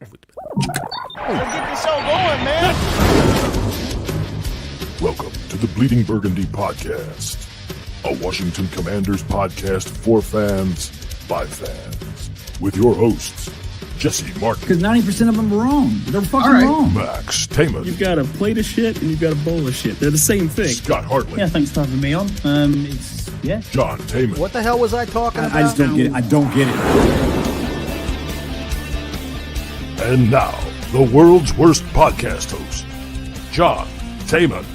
Get this show going, man. Welcome to the Bleeding Burgundy podcast, a Washington Commanders podcast for fans by fans, with your hosts, Jessy Martin. Because 90% of them are wrong. They're fucking wrong. Max Taman. You've got a plate of shit and you've got a bowl of shit. They're the same thing. Scott Hartley. Yeah, thanks for having me on. John Taman. What the hell was I talking about? I just don't get it. I don't get it. And now, the world's worst podcast host, John Taman.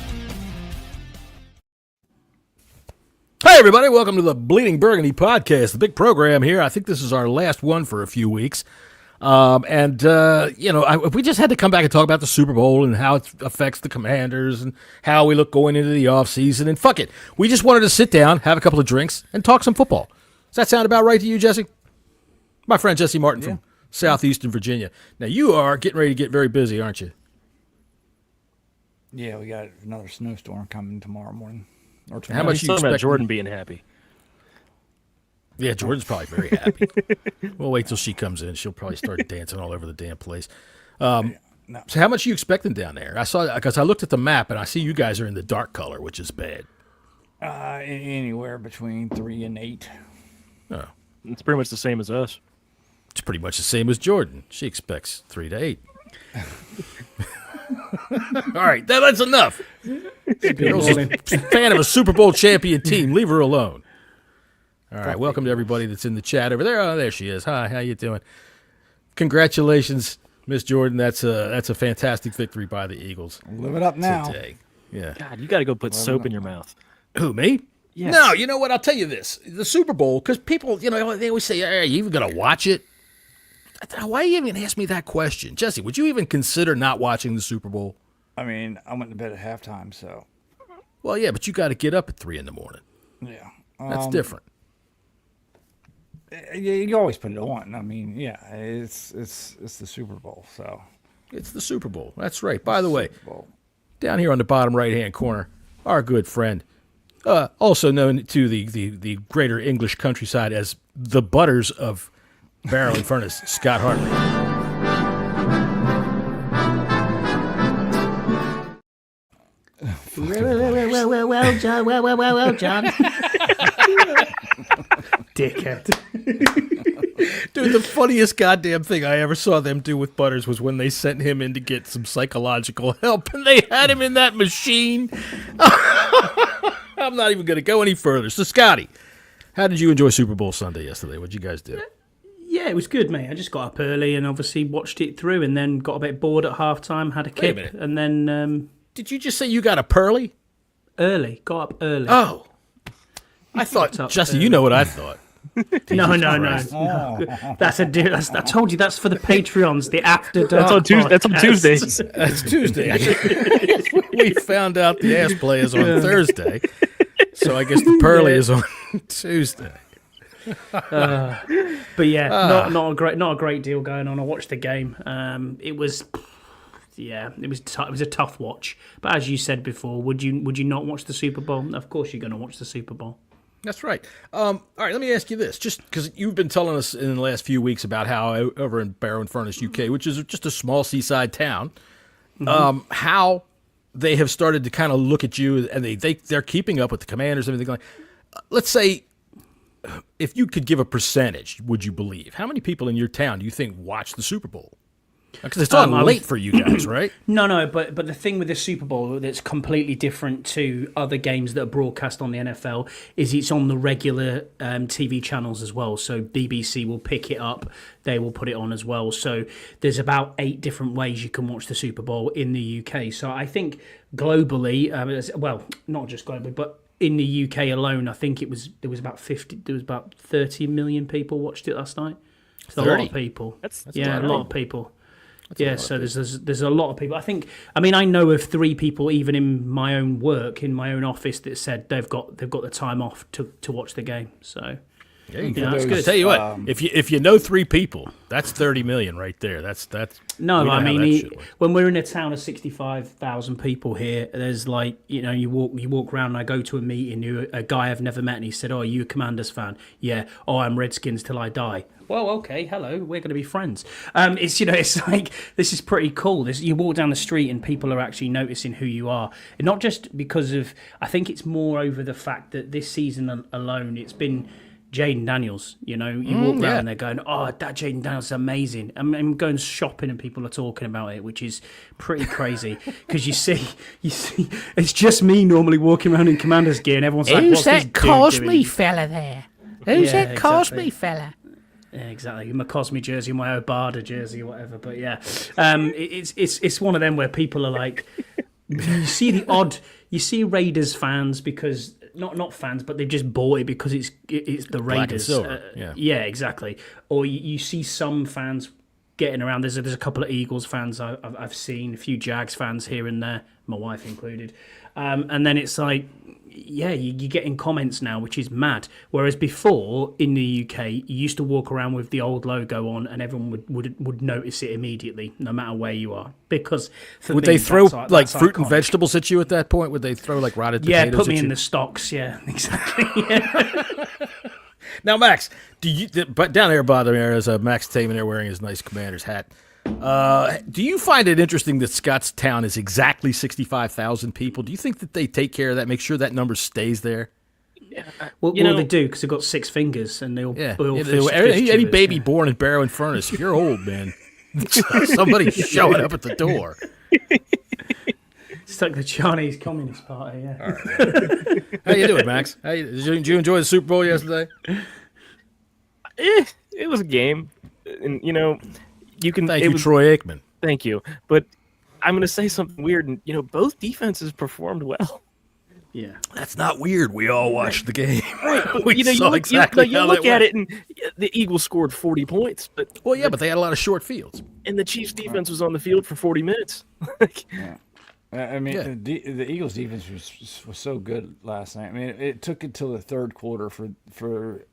Hey everybody, welcome to the Bleeding Burgundy podcast, the big program here. I think this is our last one for a few weeks. We just had to come back and talk about the Super Bowl and how it affects the Commanders and how we look going into the offseason. And fuck it, we just wanted to sit down, have a couple of drinks, and talk some football. Does that sound about right to you, Jesse? My friend Jesse Martin from Southeastern Virginia. Now, you are getting ready to get very busy, aren't you? Yeah, we got another snowstorm coming tomorrow morning. Or How much you expect? About Jordan being happy. Yeah, Jordan's probably very happy. We'll wait till she comes in. She'll probably start dancing all over the damn place. So how much are you expecting down there? I saw, because I looked at the map, and I see you guys are in the dark color, which is bad. Anywhere between 3 and 8. Oh. It's pretty much the same as us. It's pretty much the same as Jordan. She expects 3 to 8. All right, that's enough. Girl's a fan of a Super Bowl champion team. Leave her alone. All right, welcome to everybody that's in the chat over there. Oh, there she is. Hi, how you doing? Congratulations, Miss Jordan. That's a fantastic victory by the Eagles. Live it up now. Today. Yeah. God, you got to go put soap in your mouth. Who, me? Yes. No, you know what? I'll tell you this. The Super Bowl, because people, they always say, are you even going to watch it? Why you even ask me that question? Jesse, would you even consider not watching the Super Bowl? I mean, I went to bed at halftime, so. Well, yeah, but you got to get up at 3 in the morning. Yeah. That's different. You always put it on. I mean, yeah, it's the Super Bowl, so. It's the Super Bowl. That's right. By the way, down here on the bottom right-hand corner, our good friend, also known to the greater English countryside as the Butters of Barrel and Furnace, Scott Hartley. Well, John. Dickhead. Dude, the funniest goddamn thing I ever saw them do with Butters was when they sent him in to get some psychological help, and they had him in that machine. I'm not even going to go any further. So, Scotty, how did you enjoy Super Bowl Sunday yesterday? What'd you guys do? Yeah, it was good, mate. I just got up early and obviously watched it through, and then got a bit bored at halftime, had a kip, and then did you just say you got up early? Got up early. Oh, I thought, Jesse, you know what I thought. No. That's I told you that's for the Patreons. The after dark. That's on Tuesdays. That's Tuesday. We found out the ass play is on Thursday, so I guess the Pearly is on Tuesday. But yeah, not a great deal going on. I watched the game. It was a tough watch. But as you said before, would you not watch the Super Bowl? Of course you're going to watch the Super Bowl. That's right. All right, let me ask you this. Just because you've been telling us in the last few weeks about how over in Barrow and Furnace, UK, which is just a small seaside town, how they have started to kind of look at you, and they're keeping up with the Commanders and everything like. Let's say, if you could give a percentage, would you believe how many people in your town do you think watch the Super Bowl? Because it's on late for you guys, right? No, but the thing with the Super Bowl that's completely different to other games that are broadcast on the NFL is it's on the regular TV channels as well. So BBC will pick it up, they will put it on as well. So there's about 8 different ways you can watch the Super Bowl in the UK. So I think globally, not just globally, but in the UK alone, I think there was about 30 million people watched it last night. It's a lot of people. That's a lot of people. So there's a lot of people. I know of 3 people even in my own work, in my own office, that said they've got the time off to watch the game. So There you Yeah, go. that's good. I'll tell you what, if you know 3 people, that's 30 million right there. That's No, we know I how mean, that shit works. when we're in a town of 65,000 people here, there's like, you walk around and I go to a meeting, a guy I've never met, and he said, "Oh, are you a Commanders fan?" "Yeah." "Oh, I'm Redskins till I die." "Well, okay, hello, we're going to be friends." It's like, this is pretty cool. You walk down the street and people are actually noticing who you are. And not just because of, I think it's more over the fact that this season alone, it's been Jaden Daniels. You walk around and they're going, "Oh, that Jaden Daniels is amazing." I'm going shopping and people are talking about it, which is pretty crazy because you see, it's just me normally walking around in Commander's gear and everyone's like, "What's this dude doing?" fella there? Who's Yeah, that Cosme fella? Yeah, exactly. My Cosme jersey, my Obada jersey, or whatever. But yeah, it's one of them where people are like, you see Raiders fans because not fans, but they've just bought it because it's the Black and Raiders. silver, Yeah, exactly. Or you see some fans getting around. There's a couple of Eagles fans I've seen, a few Jags fans here and there, my wife included. And then it's like, yeah, you're getting comments now, which is mad. Whereas before, in the UK, you used to walk around with the old logo on and everyone would notice it immediately, no matter where you are. Because Would they throw that's fruit and iconic. vegetables at you at that point? Would they throw like rotted potatoes Yeah, put me at in you? the stocks, yeah, exactly. Yeah. Now, Max, but down there by there is Max Taman there wearing his nice Commander's hat. Do you find it interesting that Scottstown is exactly 65,000 people? Do you think that they take care of that, make sure that number stays there? Well, they do because they've got 6 fingers and they all Any baby born in Barrow and Furnace, if you're old, man, somebody's showing up at the door. It's like the Chinese Communist Party, yeah. All right. How you doing, Max? Did you enjoy the Super Bowl yesterday? It was a game, and you can. Thank you, Troy Aikman. Thank you, but I'm going to say something weird, and both defenses performed well. Yeah. That's not weird. We all watched the game. But, We saw exactly you how look that at went. it, and the Eagles scored 40 points, but But they had a lot of short fields. and the Chiefs' defense was on the field for 40 minutes. I mean, Yeah. the Eagles' defense was so good last night. I mean, it took until the third quarter for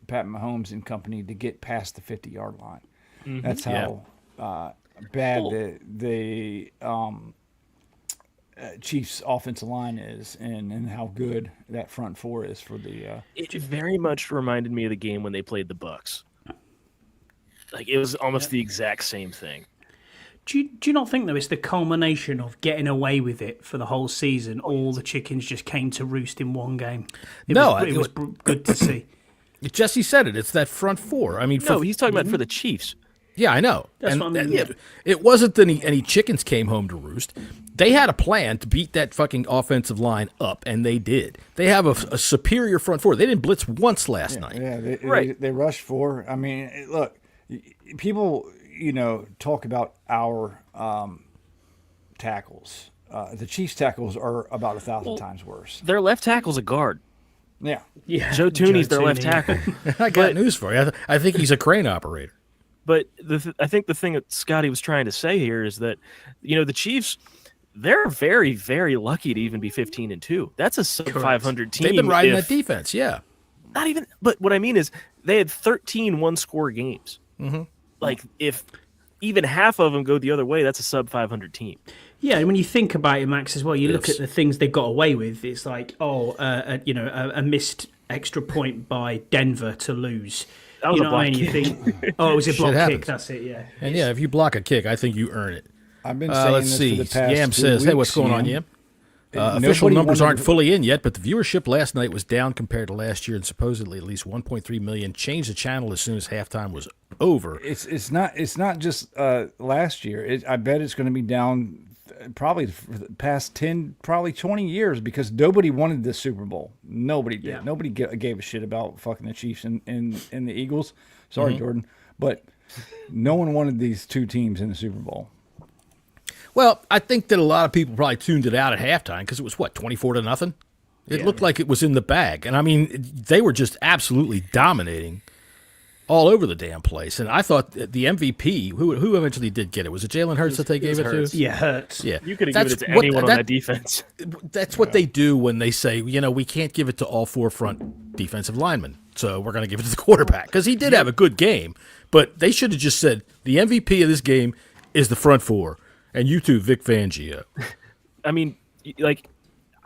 Pat Mahomes and company to get past the 50-yard line. Mm-hmm. That's how bad Well- the Chiefs' offensive line is, and how good that front four is for the. It very much reminded me of the game when they played the Bucks. Like it was almost the exact same thing. Do you not think, though, it's the culmination of getting away with it for the whole season? All the chickens just came to roost in one game. It was good to see. Jesse said it. It's that front four. I mean, No, he's talking about for the Chiefs. yeah, I know. That's what I mean. It wasn't that any chickens came home to roost. They had a plan to beat that fucking offensive line up, and they did. They have a superior front four. They didn't blitz once last night. Yeah, Right. they rushed for. I mean, look, people, talk about our tackles. The Chiefs' tackles are about 1,000 times worse. Their left tackle's a guard. Yeah. Yeah, Joe Tooney's their left Tooney. tackle. I got news for you. I think he's a crane operator. But I think the thing that Scotty was trying to say here is that, the Chiefs, they're very, very lucky to even be 15-2. That's a sub 500 team. They've been riding that defense, yeah. Not even. But what I mean is, they had 13 one-score games. Mm-hmm. Like if even half of them go the other way, that's a sub 500 team. Yeah, and when you think about it, Max, as well, you look at the things they got away with. It's like, a missed extra point by Denver to lose. That was You a know what I block mean? You kick. think, oh, it was a block happens. kick. That's it. Yeah. And yeah, if you block a kick, I think you earn it. I've been saying Let's this see. for the past Yam 2 says, "Hey, what's weeks, going on, Yam?" Nobody Official numbers wanted aren't to- fully in yet, but the viewership last night was down compared to last year, and supposedly at least 1.3 million changed the channel as soon as halftime was over. It's not just last year. I bet it's going to be down probably for the past 10, probably 20 years because nobody wanted this Super Bowl. Nobody did. Yeah. Nobody gave a shit about fucking the Chiefs and the Eagles. Sorry, Jordan, but no one wanted these two teams in the Super Bowl. Well, I think that a lot of people probably tuned it out at halftime because it was, 24-0? It looked like it was in the bag. And, I mean, they were just absolutely dominating all over the damn place. And I thought that the MVP, who eventually did get it? Was it Jalen Hurts that they gave it Hurts. to? Yeah, hurts. Yeah. You could have given it to anyone on that defense. That's what they do when they say, we can't give it to all 4 front defensive linemen. So we're going to give it to the quarterback because he did have a good game. But they should have just said the MVP of this game is the front four, and you two, Vic Fangio. I mean, like,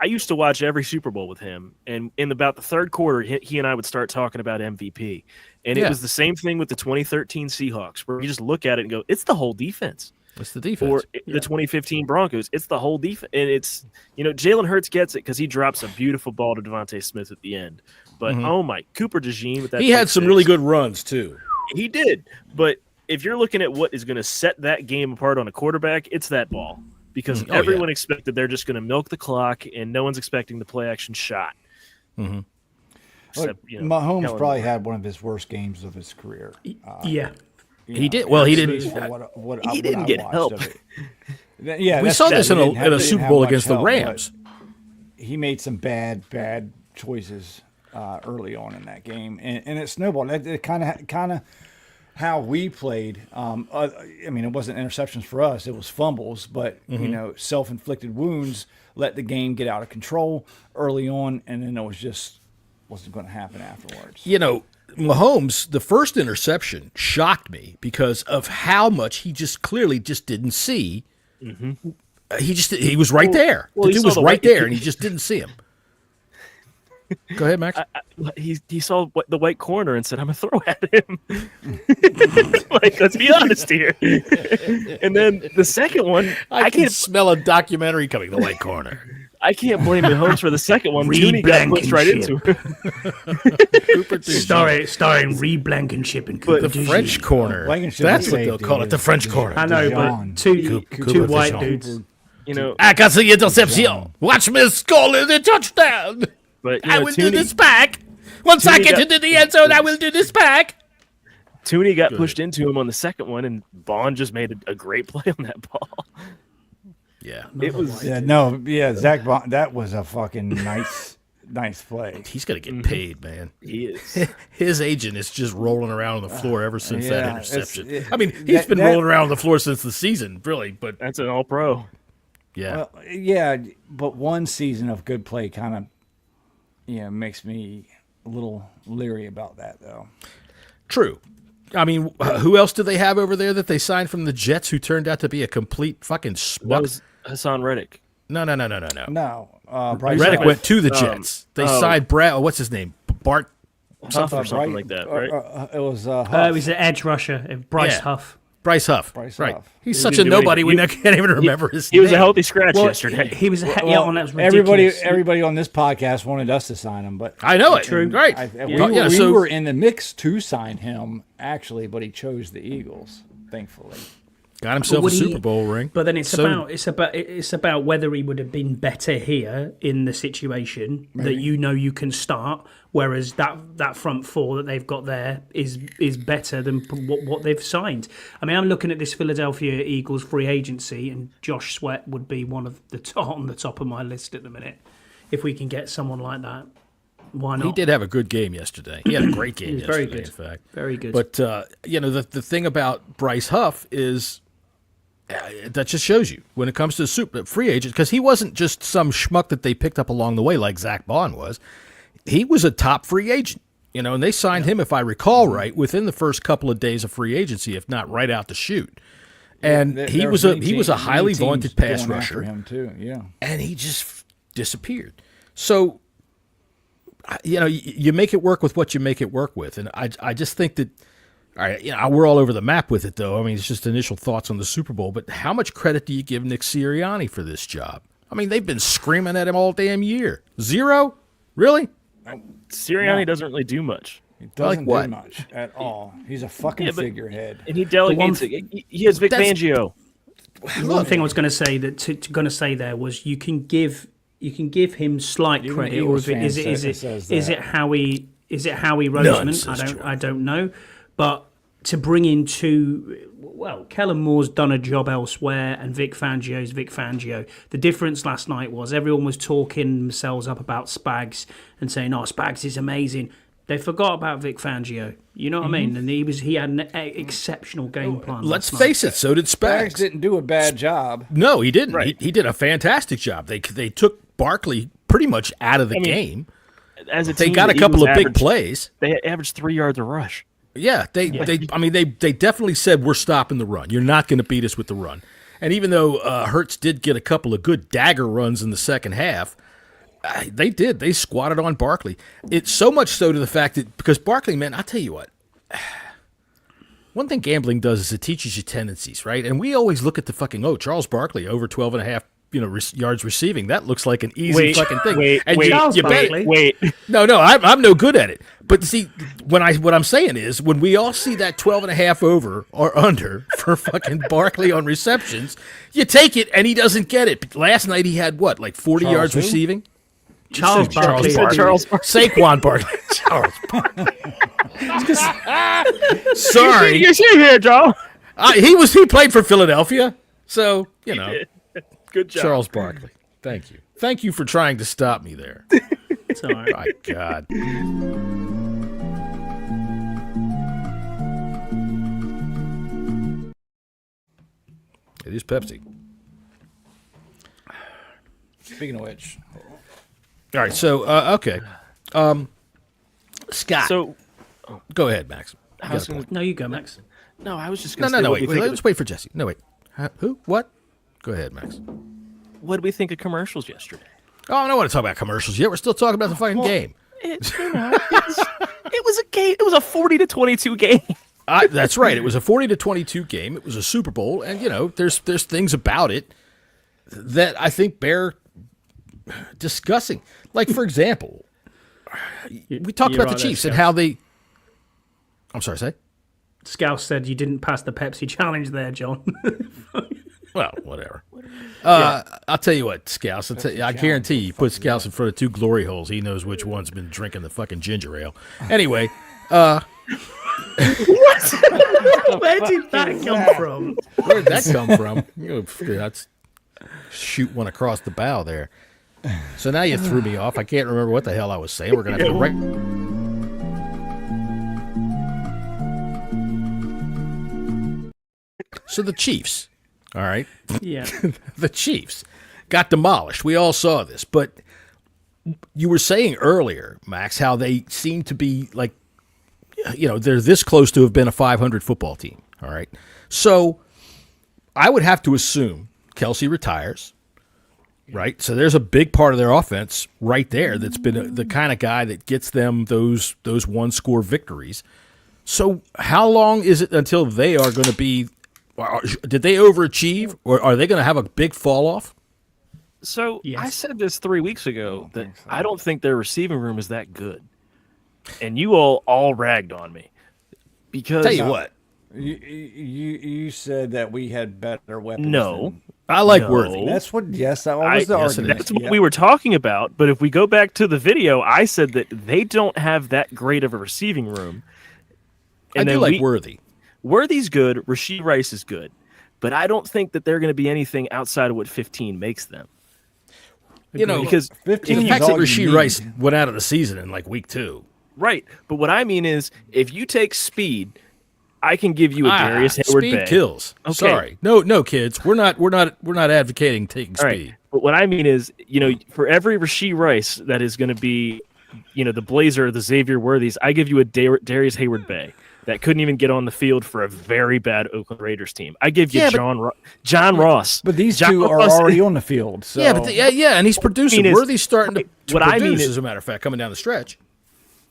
I used to watch every Super Bowl with him, and in about the third quarter, he and I would start talking about MVP. And it was the same thing with the 2013 Seahawks, where you just look at it and go, it's the whole defense. It's the defense. Or the 2015 Broncos, it's the whole defense. And it's, Jalen Hurts gets it because he drops a beautiful ball to Devontae Smith at the end. But, oh my, Cooper DeJean with that. He had some really good runs, too. He did. But if you're looking at what is going to set that game apart on a quarterback, it's that ball. Because everyone expected they're just going to milk the clock, and no one's expecting the play-action shot. Mm-hmm. Except, Mahomes probably had one of his worst games of his career. He did. Well, he didn't. He didn't get help. We saw this in a Super Bowl against the Rams. He made some bad choices early on in that game, and it snowballed. It kind of how we played. I mean, it wasn't interceptions for us; it was fumbles. But self-inflicted wounds let the game get out of control early on, and then it wasn't going to happen afterwards. Mahomes, the first interception shocked me because of how much he just clearly just didn't see. Mm-hmm. He was right there. The dude was right there, and he just didn't see him. Go ahead, Max. He saw the white corner and said, "I'm gonna throw at him." Let's be honest here. And then the second one, I can smell a documentary coming. The white corner. I can't blame Mahomes for the second one. Tooney got pushed right into him. Starring Reed Blankenship and Cooper the French corner. That's what they'll call it. The French corner. I know, but two white dudes. I got the interception. Watch me score the touchdown. But I will do this back. Once I get into the end zone, I will do this back. Tooney got pushed into him on the second one, and Bond just made a great play on that ball. Yeah, it was. Zach Bond. That was a fucking nice play. He's gonna get paid, man. He is. His agent is just rolling around on the floor ever since that interception. I mean, he's been rolling around on the floor since the season, really. But that's an All-Pro. Yeah, but one season of good play kind of. Makes me a little leery about that, though. True. I mean, who else do they have over there that they signed from the Jets who turned out to be a complete fucking schmuck? That was Hassan Reddick. No. Bryce Reddick went to the Jets. They signed Brad. What's his name? Bart. Huff or something like that, right? It was Huff. It was an edge rusher, Bryce Huff. Bryce Huff. Right. He's such a nobody. We can't even remember his name. He was a healthy scratch yesterday. He was that was ridiculous. Everybody on this podcast wanted us to sign him, but I know it. True. Right. We were in the mix to sign him, actually, but he chose the Eagles, thankfully. Got himself a Super Bowl ring. But then it's about whether he would have been better here in the situation that you can start, whereas that front four that they've got there is better than what they've signed. I mean, I'm looking at this Philadelphia Eagles free agency, and Josh Sweat would be one of on the top of my list at the minute. If we can get someone like that, why not? He did have a good game yesterday. He had a great game yesterday. Very good. In fact, very good. But the thing about Bryce Huff is. That just shows you when it comes to free agents, because he wasn't just some schmuck that they picked up along the way like Zach Bond was. He was a top free agent, and they signed him, if I recall right, within the first couple of days of free agency, if not right out the chute. And he was a highly vaunted pass rusher. Him too, yeah. And he just disappeared. So, you make it work with what you make it work with, and I just think that. All right, we're all over the map with it, though. I mean, it's just initial thoughts on the Super Bowl. But how much credit do you give Nick Sirianni for this job? I mean, they've been screaming at him all damn year. 0? Really? Sirianni doesn't really do much. He doesn't do much at all. He's a fucking figurehead. And he delegates it. He has Vic Fangio. One thing I was going to say there was you can give him slight credit, or is it Howie Roseman? I don't know, but to bring in Kellen Moore's done a job elsewhere, and Vic Fangio's Vic Fangio. The difference last night was everyone was talking themselves up about Spags and saying, "Oh, Spags is amazing." They forgot about Vic Fangio. You know what I mean? And he had an exceptional game plan. Let's face it, so did Spags. Spags didn't do a bad job. No, he didn't. Right. He did a fantastic job. They took Barkley pretty much out of the game. as a They team, got a the couple Eagles of big averaged- plays. They averaged 3 yards a rush. Yeah, they definitely said we're stopping the run. You're not going to beat us with the run. And even though Hurts did get a couple of good dagger runs in the second half, they did. They squatted on Barkley. It's so much so to the fact that because Barkley, man, I'll tell you what. One thing gambling does is it teaches you tendencies, right? And we always look at the fucking Charles Barkley over 12 and a half, yards receiving. That looks like an easy fucking thing. Charles you bet Barkley. Wait. No, I'm no good at it. But see, what I'm saying is when we all see that 12 and a half over or under for fucking Barkley on receptions, you take it and he doesn't get it. Last night he had what, like 40 yards who? receiving? Charles Barkley. Charles Barkley. Saquon Barkley. Charles Barkley. Sorry. You see here, Joe. He played for Philadelphia. So, Good job. Charles Barkley. Thank you. Thank you for trying to stop me there. It's all right. My God. It is Pepsi. Speaking of which, All right, so okay, Scott. So, Go ahead, Max. You I was got a gonna, point. No, you go, Max. no, I was just No, going to say, wait. Let's wait for Jesse. No, wait. Who? What? Go ahead, Max. what did we think of commercials yesterday? Oh, I don't want to talk about commercials yet. We're still talking about the fucking game. It was a game. It was a 40-22 game. That's right. It was a 40-22 game. It was a Super Bowl, and there's things about it that I think bear discussing. Like, for example, we talked You're about the right there, Chiefs and Scouse. how they. I'm sorry, say. Scouse said you didn't pass the Pepsi challenge there, John. Well, whatever. I'll tell you what, Scouse. I guarantee you put Scouse in front of two glory holes. He knows which one's been drinking the fucking ginger ale. Anyway, Where did that come from? where'd that come from? That's shoot one across the bow there. So now you threw me off. I can't remember what the hell I was saying. We're gonna have to right. So the Chiefs, all right. Yeah. The Chiefs got demolished. We all saw this, but you were saying earlier, Max, how they seem to be like, they're this close to have been a 500 football team. All right. So I would have to assume Kelsey retires, right? So there's a big part of their offense right there that's been the kind of guy that gets them those one-score victories. So how long is it until they are going to be did they overachieve, or are they going to have a big fall off? So Yes. I said this 3 weeks ago that I don't think their receiving room is that good, and you all ragged on me because Tell you what, you said that we had better weapons. No, I like No. Worthy. That's what. Yes, that was the yes, it argument. that's what we were talking about. But if we go back to the video, I said that they don't have that great of a receiving room. I do like Worthy. Worthy's good. Rashee Rice is good, but I don't think that they're going to be anything outside of what 15 makes them. Because 15 The is fact that all you Rashee need. Rice went out of the season in like week 2. right, but what I mean is, if you take speed, I can give you a Darius Hayward speed Bay. kills. Okay. Sorry, no, kids. We're not advocating taking All speed. right, but what I mean is, for every Rashee Rice that is going to be, the Blazer, the Xavier Worthies, I give you a Darius Hayward Bay that couldn't even get on the field for a very bad Oakland Raiders team. I give you John Ross. But these John two are Ross- already on the field. So. And he's producing. I mean, Worthy's starting to what I produce, mean is- as a matter of fact, coming down the stretch.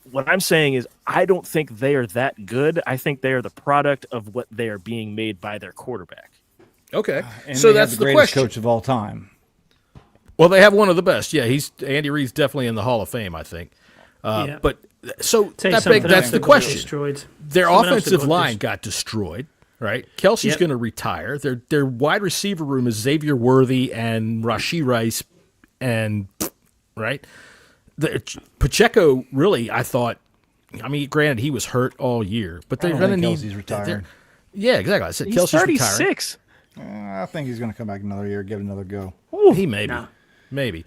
What I'm saying is, I don't think they are that good. I think they are the product of what they are being made by their quarterback. Okay, And so they have that's the the greatest question. coach of all time. Well, they have one of the best. Yeah, Andy Reid's definitely in the Hall of Fame, I think. Yeah. But so Tell you that's something the else that got question. destroyed. Their Someone else that offensive got line got destroyed, right? Kelsey's Yep. going to retire. Their wide receiver room is Xavier Worthy and Rashee Rice, and right. Pacheco really, I thought. I mean, granted, he was hurt all year, but they're don't going to think need. Kelsey's retiring. Yeah, exactly. I said He's Kelsey's retiring. 36. I think he's going to come back another year, give it another go. He maybe, Nah. maybe.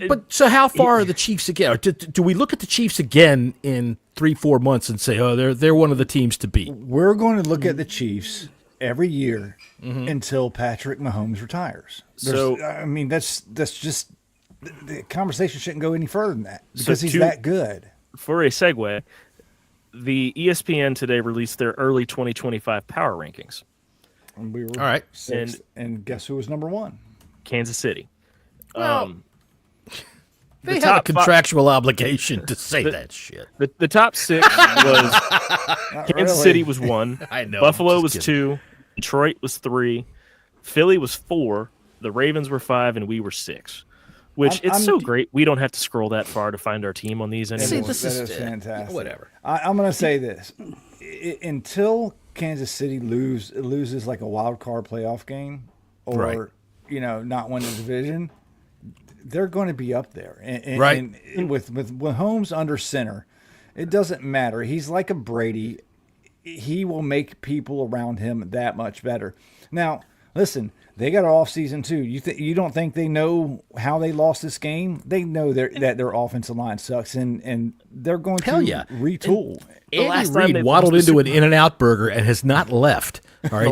But so how far are the Chiefs again? Or do we look at the Chiefs again in 3-4 months and say, oh, they're one of the teams to beat? We're going to look at the Chiefs every year until Patrick Mahomes retires. So- I mean, that's just the conversation shouldn't go any further than that because he's that good. For a segue, the ESPN today released their early 2025 power rankings. And we were All right. sixth, and guess who was number one? Kansas City. Well, they the have a top contractual obligation to say that shit. The top 6 was Kansas really. City was 1. I know. Buffalo I'm was just 2. Detroit was 3. Philly was 4. The Ravens were 5, and we were 6. Which it's so great we don't have to scroll that far to find our team on these anymore. See, That this is is fantastic. Whatever. I'm going to say this. Until Kansas City loses like a wild card playoff game or, Right. not win the division, they're going to be up there. And, Right. And with Mahomes under center, it doesn't matter. He's like a Brady. He will make people around him that much better. Now, listen, they got an off season too. You don't think they know how they lost this game? They know that their offensive line sucks, and they're going to retool. Andy Reid waddled into an In-N-Out burger and has not left. All right.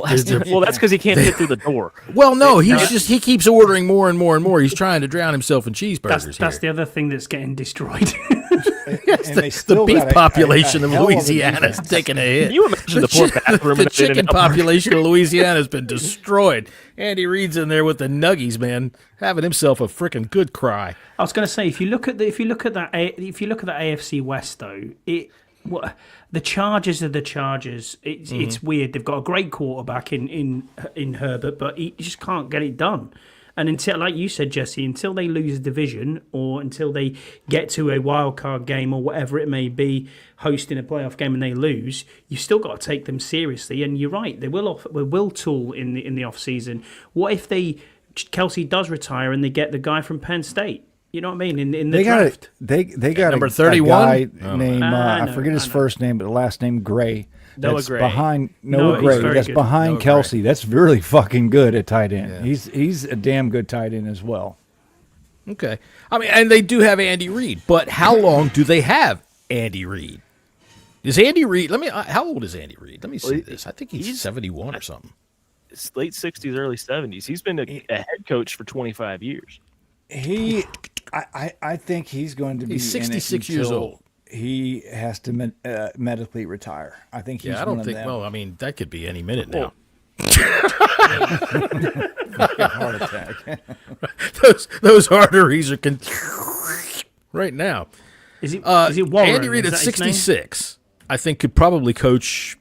Well, that's because he can't get through the door. Well, no, he keeps ordering more and more and more. He's trying to drown himself in cheeseburgers. That's the other thing that's getting destroyed. Yes, And they the still beef got population of hell a Louisiana is defense. taking a hit. Can you imagine the poor bathroom? The chicken population of Louisiana has been destroyed. Andy Reid's in there with the nuggies, man, having himself a freaking good cry. I was going to say, if you look at that AFC West though, the Chargers are the Chargers. It's weird. They've got a great quarterback in Herbert, but he just can't get it done. And until, like you said, Jesse, until they lose a division or until they get to a wild card game or whatever it may be, hosting a playoff game and they lose, you've still got to take them seriously. And you're right, they will tool in the off season. What if Kelsey does retire and they get the guy from Penn State? You know what I mean? In the draft, They got number a 31? guy named I forget his first name, but the last name Gray. Noah That's Gray. behind Noah, Noah he's Gray. very That's good. behind Noah Kelsey. That's really fucking good at tight end. Yeah. He's a damn good tight end as well. Okay. I mean, and they do have Andy Reid, but how long do they have Andy Reid? Is Andy Reid, how old is Andy Reid? Let me see this. I think he's 71 or something. It's late 60s, early 70s. He's been a head coach for 25 years. I think he's going to be. He's 66 in it years until old. He has to medically retire. I think he's Yeah, I one don't of think. them. Well, I mean, that could be any minute now. Heart attack. Those arteries are right now. is it Warren? Andy Reid Is at that his name? 66, I think could probably coach.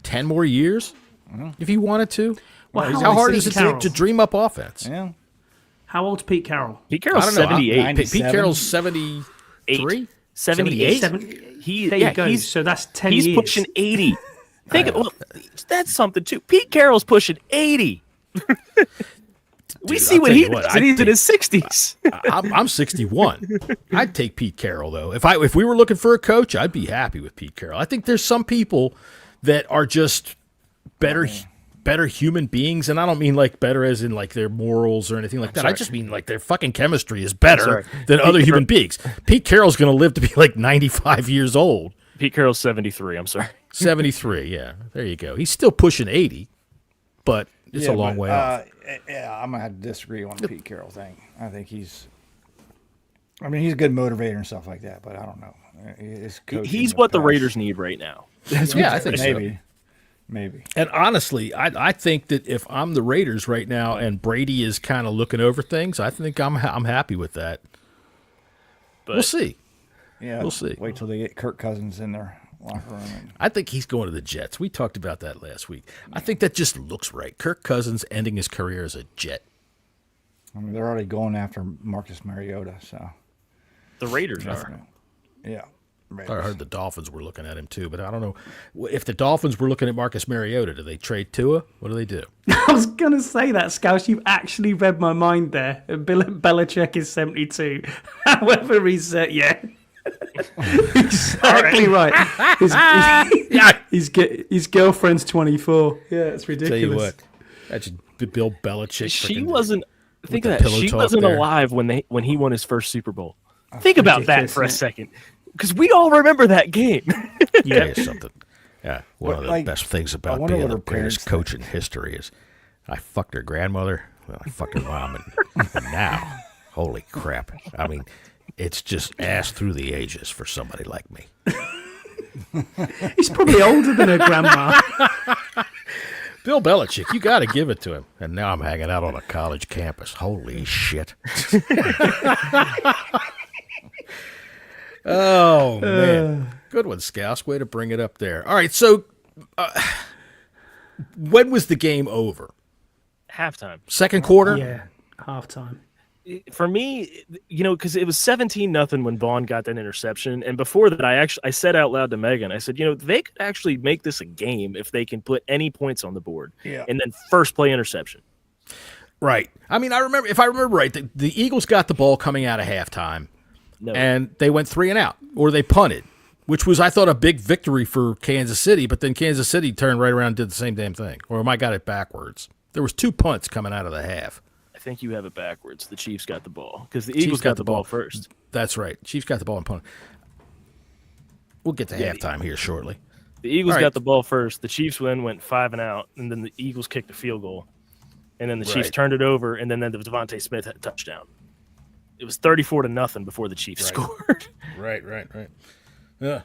10 more years if he wanted to. Well, How hard old's is Pete it Carroll? to dream up offense? Yeah. How old's Pete Carroll? Pete Carroll's I don't know. 78. 97. Pete Carroll's 73. 78? There you go. So that's 10 He's years. pushing 80. That's something too. Pete Carroll's pushing 80. We see I'll what tell he you what, does, and he's in his 60s. I'm 61. I'd take Pete Carroll though. If we were looking for a coach, I'd be happy with Pete Carroll. I think there's some people that are just better human beings, and I don't mean like better as in like their morals or anything like that. I just mean like their fucking chemistry is better than other human beings. Pete Carroll's going to live to be like 95 years old. Pete Carroll's 73. I'm sorry. 73, yeah. There you go. He's still pushing 80, but it's a long way off. Yeah, I'm gonna have to disagree on the Pete Carroll thing. I think he's a good motivator and stuff like that, but I don't know. He's what the Raiders need right now. Yeah, I think so. Maybe. And honestly, I think that if I'm the Raiders right now and Brady is kind of looking over things, I think I'm happy with that. But We'll see. Yeah, We'll see. Wait till they get Kirk Cousins in their locker room. I think he's going to the Jets. We talked about that last week. I think that just looks right. Kirk Cousins ending his career as a Jet. I mean, they're already going after Marcus Mariota, so the Raiders are. yeah. I heard the Dolphins were looking at him too, but I don't know. If the Dolphins were looking at Marcus Mariota, do they trade Tua? What do they do? I was going to say that, Scouse. You've actually read my mind there. Belichick is 72. However, he's, exactly right. His girlfriend's 24. Yeah, it's ridiculous. Tell you what, that's Bill Belichick. She frickin' wasn't. Think with of the that. pillow She talk wasn't there. alive when he won his first Super Bowl. Think about that ridiculous, for a isn't second, because we all remember that game. Yeah, it's something. Yeah, one of the like, best things about wonder being what the her parents greatest coach in history is I fucked her grandmother, well, I fucked her mom, and now Holy crap. I mean, it's just ass through the ages for somebody like me. He's probably older than her grandma. Bill Belichick, you got to give it to him. And now I'm hanging out on a college campus. Holy shit. Oh, man. Good one, Scouse. Way to bring it up there. All right, so when was the game over? Halftime. Second quarter? Yeah, halftime. For me, because it was 17-0 when Vaughn got that interception, and before that, I said out loud to Megan, I said, they could actually make this a game if they can put any points on the board, and then first play interception. Right. I mean, if I remember right, the Eagles got the ball coming out of halftime, and they went 3 and out, or they punted, which was, I thought, a big victory for Kansas City, but then Kansas City turned right around and did the same damn thing, or am I got it backwards? There was 2 punts coming out of the half. I think you have it backwards. The Chiefs got the ball because the Eagles got the ball first. That's right. Chiefs got the ball and punted. We'll get to halftime here shortly. The Eagles got the ball first. The Chiefs went 5 and out, and then the Eagles kicked a field goal, and then the Chiefs turned it over, and then the Devontae Smith had a touchdown. It was 34-0 before the Chiefs scored. Right. Yeah.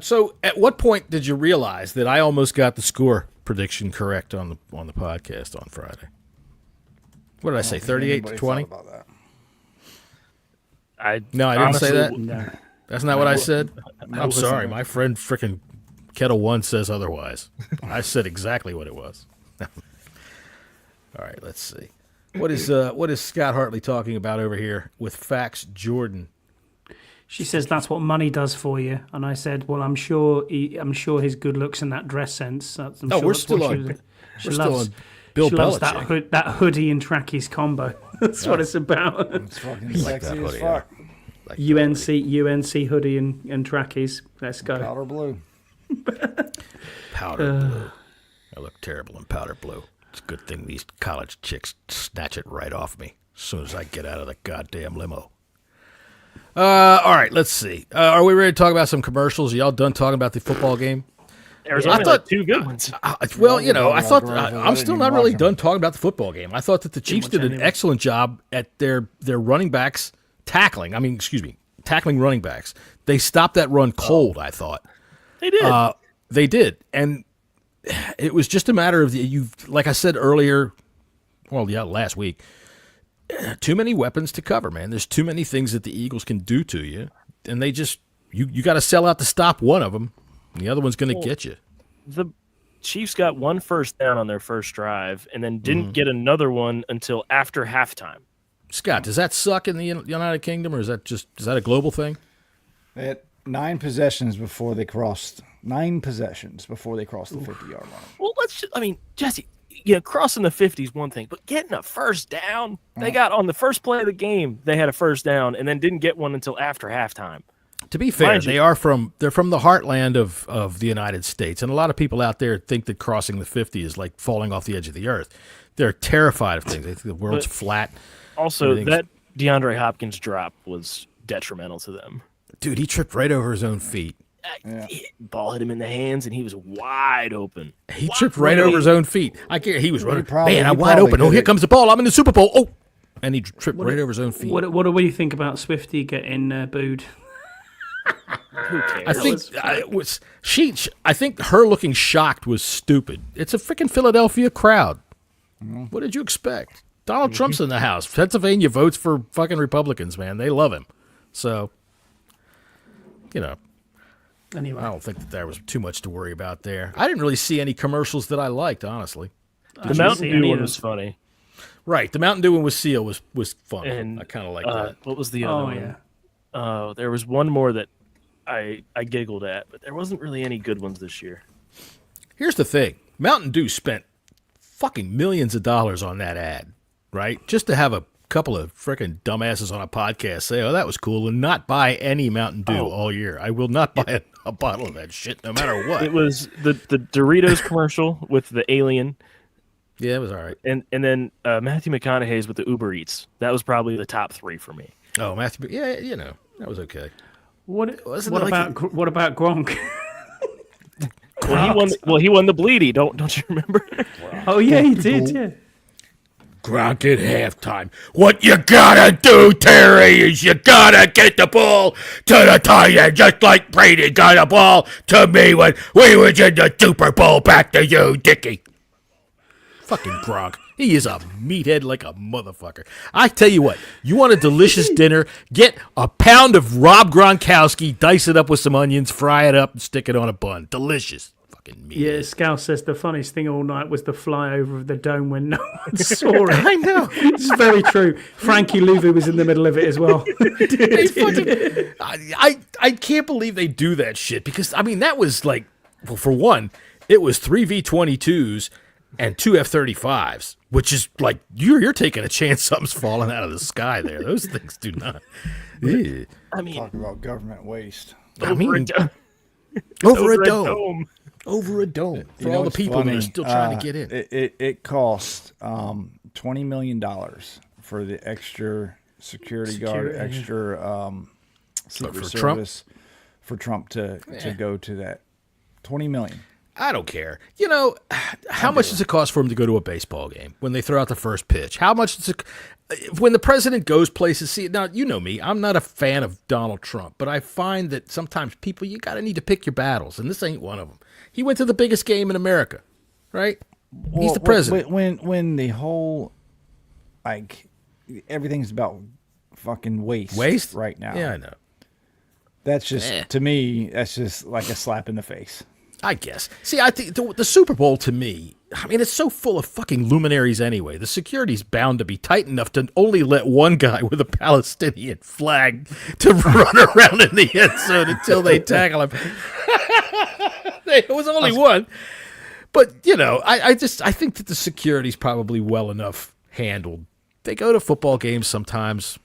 So, at what point did you realize that I almost got the score prediction correct on the podcast on Friday? What did I say? 38-20. No, I didn't say that. No. That's not what I said. I'm sorry, my friend frickin' Kettle One says otherwise. I said exactly what it was. All right, let's see. What is Scott Hartley talking about over here with Fax Jordan? She says that's what money does for you, and I said, well, I'm sure his good looks and that dress sense. We're still on Bill Belichick. That hoodie and trackies combo. That's what it's about. It's fucking sexy as fuck. UNC hoodie and trackies. Let's go. Powder blue. Powder blue. I look terrible in powder blue. It's a good thing these college chicks snatch it right off me as soon as I get out of the goddamn limo. All right, let's see. Are we ready to talk about some commercials? Are y'all done talking about the football game? I thought 2 good ones. I thought I'm still not really done talking about the football game. I thought that the Chiefs did an excellent job at their running backs tackling running backs. They stopped that run cold, I thought. They did. They did. And it was just a matter of, like I said earlier, last week, too many weapons to cover, man. There's too many things that the Eagles can do to you. And they just, you got to sell out to stop one of them. And the other one's going to get you. The Chiefs got 1 first down on their first drive and then didn't get another one until after halftime. Scott, does that suck in the United Kingdom, or is that a global thing? They had 9 possessions before they crossed the 50-yard line. Well, Jesse, crossing the 50 is one thing, but getting a first down, they got on the first play of the game, they had a first down and then didn't get one until after halftime. To be fair, they're from the heartland of the United States, and a lot of people out there think that crossing the 50 is like falling off the edge of the earth. They're terrified of things. They think the world's flat. Also, that DeAndre Hopkins drop was detrimental to them. Dude, he tripped right over his own feet. Ball hit him in the hands, and he was wide open. He tripped right over his own feet. I can't. He was running. Man, I'm wide open. Oh, here comes the ball. I'm in the Super Bowl. Oh, and he tripped right over his own feet. What do you think about Swifty getting booed? Who cares? I think her looking shocked was stupid. It's a freaking Philadelphia crowd. What did you expect? Donald Trump's in the house. Pennsylvania votes for fucking Republicans, man. They love him. So, Anyway, I don't think that there was too much to worry about there. I didn't really see any commercials that I liked, honestly. The Mountain Dew one was funny. Right, the Mountain Dew one with Seal was fun. And I kind of liked that. What was the other one? Yeah. There was one more that I giggled at, but there wasn't really any good ones this year. Here's the thing. Mountain Dew spent fucking millions of dollars on that ad, right? Just to have a couple of freaking dumbasses on a podcast say, oh, that was cool, and not buy any Mountain Dew all year. I will not buy a bottle of that shit no matter what. It was the Doritos commercial with the alien. Yeah, it was all right. And then Matthew McConaughey's with the Uber Eats. That was probably the top 3 for me. Oh, Matthew, yeah, that was okay. What about Gronk? Well, he won the Bleedy. Don't you remember? Oh yeah, he did. Yeah. Gronk at halftime. What you gotta do, Terry, is you gotta get the ball to the tight end, just like Brady got the ball to me when we was in the Super Bowl. Back to you, Dickie. Fucking Gronk. He is a meathead like a motherfucker. I tell you what, you want a delicious dinner, get a pound of Rob Gronkowski, dice it up with some onions, fry it up, and stick it on a bun. Delicious. Fucking meathead. Yeah, Scouse says the funniest thing all night was the flyover of the dome when no one saw it. I know. It's very true. Frankie Louvu was in the middle of it as well. I can't believe they do that shit because, I mean, that was like, well, for one, it was 3 V-22s and 2 F-35s, which is like, you're taking a chance something's falling out of the sky there. Those things do not. Yeah. I mean, Talk about government waste. Over a dome. Over a dome. For all the people that are still trying to get in. It cost $20 million for the extra security guard, extra Secret Service for Trump to go to that. $20 million. I don't care. You know, how much does it cost for him to go to a baseball game when they throw out the first pitch? How much does it, when the president goes places? See, now, you know me. I'm not a fan of Donald Trump, but I find that sometimes people, you got to need to pick your battles, and this ain't one of them. He went to the biggest game in America, right? He's the president. When the whole, like, everything's about fucking waste right now. Yeah, I know. That's just, to me, that's just like a slap in the face. I guess. See, I think the Super Bowl, to me, I mean, it's so full of fucking luminaries anyway. The security's bound to be tight enough to only let one guy with a Palestinian flag to run around in the end zone until they tackle him. It was only one. But, you know, I think that the security's probably well enough handled. They go to football games sometimes.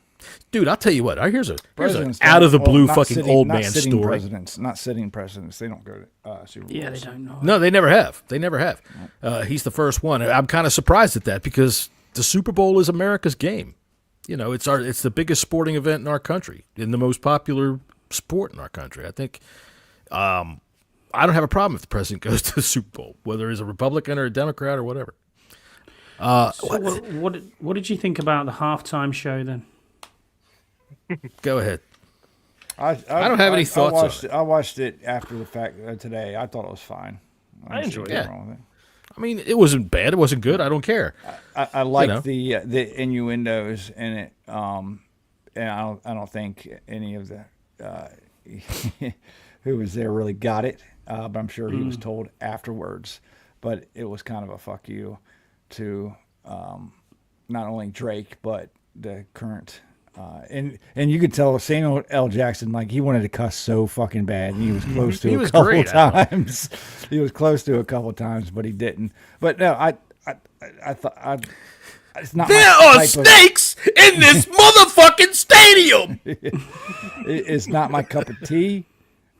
Dude, I'll tell you what. Here's an out of the blue fucking old man story. Not sitting presidents. They don't go to Super Bowls. Yeah, they don't know. No, they never have. They never have. He's the first one. I'm kind of surprised at that because the Super Bowl is America's game. You know, it's the biggest sporting event in our country, in the most popular sport in our country. I think I don't have a problem if the president goes to the Super Bowl, whether he's a Republican or a Democrat or whatever. What did you think about the halftime show then? Go ahead. I don't have any thoughts on it. I watched it after the fact today. I thought it was fine. I enjoyed it. Wrong with it. I mean, it wasn't bad. It wasn't good. I don't care. I like the innuendos in it, and I don't think any of the who was there really got it. But I'm sure he was told afterwards. But it was kind of a fuck you to not only Drake but the current. And you could tell Samuel L. Jackson, like, he wanted to cuss so fucking bad. And he was close to a couple times. He was close to a couple times, but he didn't. But no, I thought it's not. There are snakes in this motherfucking stadium. It's not my cup of tea,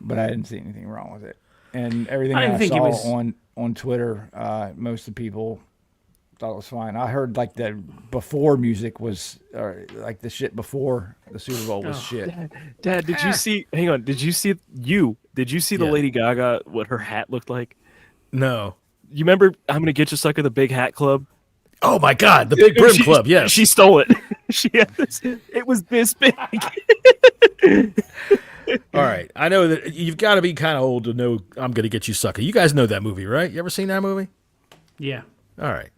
but I didn't see anything wrong with it. And everything I saw on Twitter, most of the people thought it was fine. I heard like the before music was, or like the shit before the Super Bowl was shit. Dad, did you see? Hang on, did you see the Lady Gaga? What her hat looked like? No. You remember? I'm gonna get you, sucker. The Big Hat Club. Oh my God, the Big Brim Club. Yes, she stole it. She had this. It was this big. All right, I know that you've got to be kind of old to know I'm gonna get you, sucker. You guys know that movie, right? You ever seen that movie? Yeah. All right.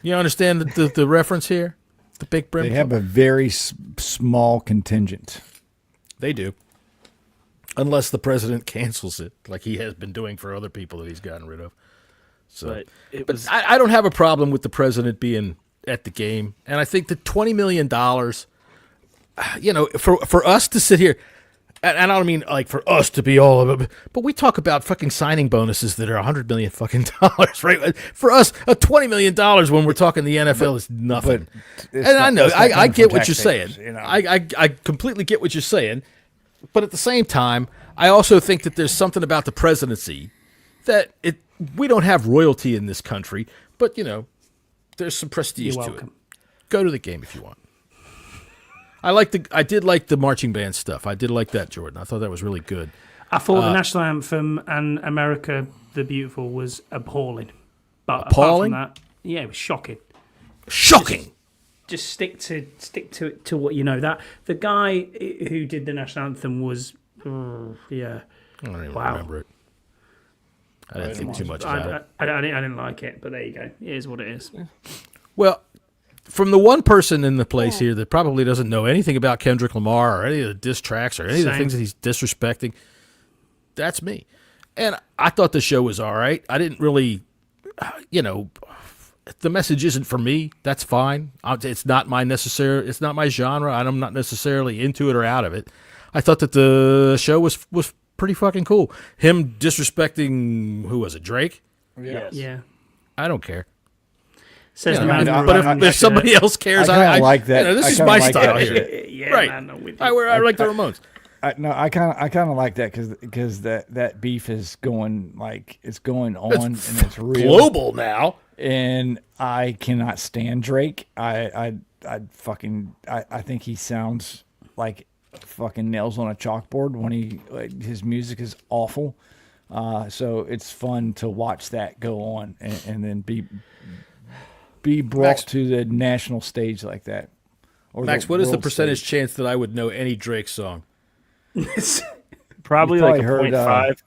You understand the reference here? The Big Brim Club? They have a very small contingent. They do. Unless the president cancels it, like he has been doing for other people that he's gotten rid of. So, but I don't have a problem with the president being at the game. And I think that $20 million, you know, for us to sit here, and I don't mean like for us to be all of it, but we talk about fucking signing bonuses that are $100 million fucking dollars, right? For us, $20 million when we're talking the NFL is nothing. And I know, I get what you're saying. You know? I completely get what you're saying. But at the same time, I also think that there's something about the presidency that we don't have royalty in this country, but, you know, there's some prestige to it. Go to the game if you want. I did like the marching band stuff. I did like that, Jordan. I thought that was really good. I thought the national anthem and America the Beautiful was appalling. But appalling? apart from that, yeah, it was shocking. Shocking. just stick to what you know. That the guy who did the national anthem was, yeah. I don't even remember it. I didn't think too much about it. I didn't like it, but there you go. It is what it is. Well, from the one person in the place here that probably doesn't know anything about Kendrick Lamar or any of the diss tracks or any of the things that he's disrespecting, that's me. And I thought the show was all right. I didn't really, the message isn't for me. That's fine. It's not my genre. I'm not necessarily into it or out of it. I thought that the show was pretty fucking cool. Him disrespecting, who was it, Drake? Yeah. I don't care. Says the man. man. But if somebody else cares, I like that. This is I my like style that here. Yeah, Right. man, I'm with you. I like the Ramones. I kind of like that because that beef is going it's going on and it's real. Global now. And I cannot stand Drake. I think he sounds like fucking nails on a chalkboard when his music is awful. So it's fun to watch that go on and then be brought to the national stage like that. Or Max, what is the percentage chance that I would know any Drake song? Probably like a 0.5.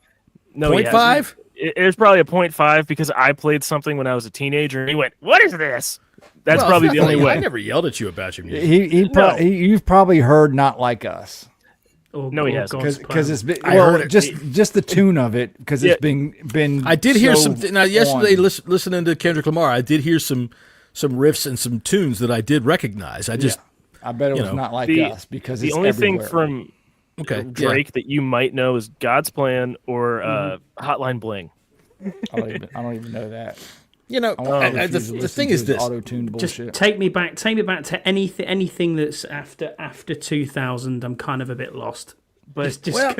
No, 0.5? It's probably a 0.5 because I played something when I was a teenager and he went, "What is this?" That's probably the only way. I never yelled at you about your music. You've probably heard "Not Like Us." No, he hasn't. Because it's been heard it. just the tune of it because it's been. I did hear so some. Now, yesterday, listening to Kendrick Lamar, I did hear some riffs and some tunes that I did recognize. I bet it was Not Like Us because the it's only everywhere. thing from Drake that you might know is God's Plan or Hotline Bling. I don't even know that. The thing is this: auto-tuned bullshit. Just take me back to anything that's after 2000. I'm kind of a bit lost. But just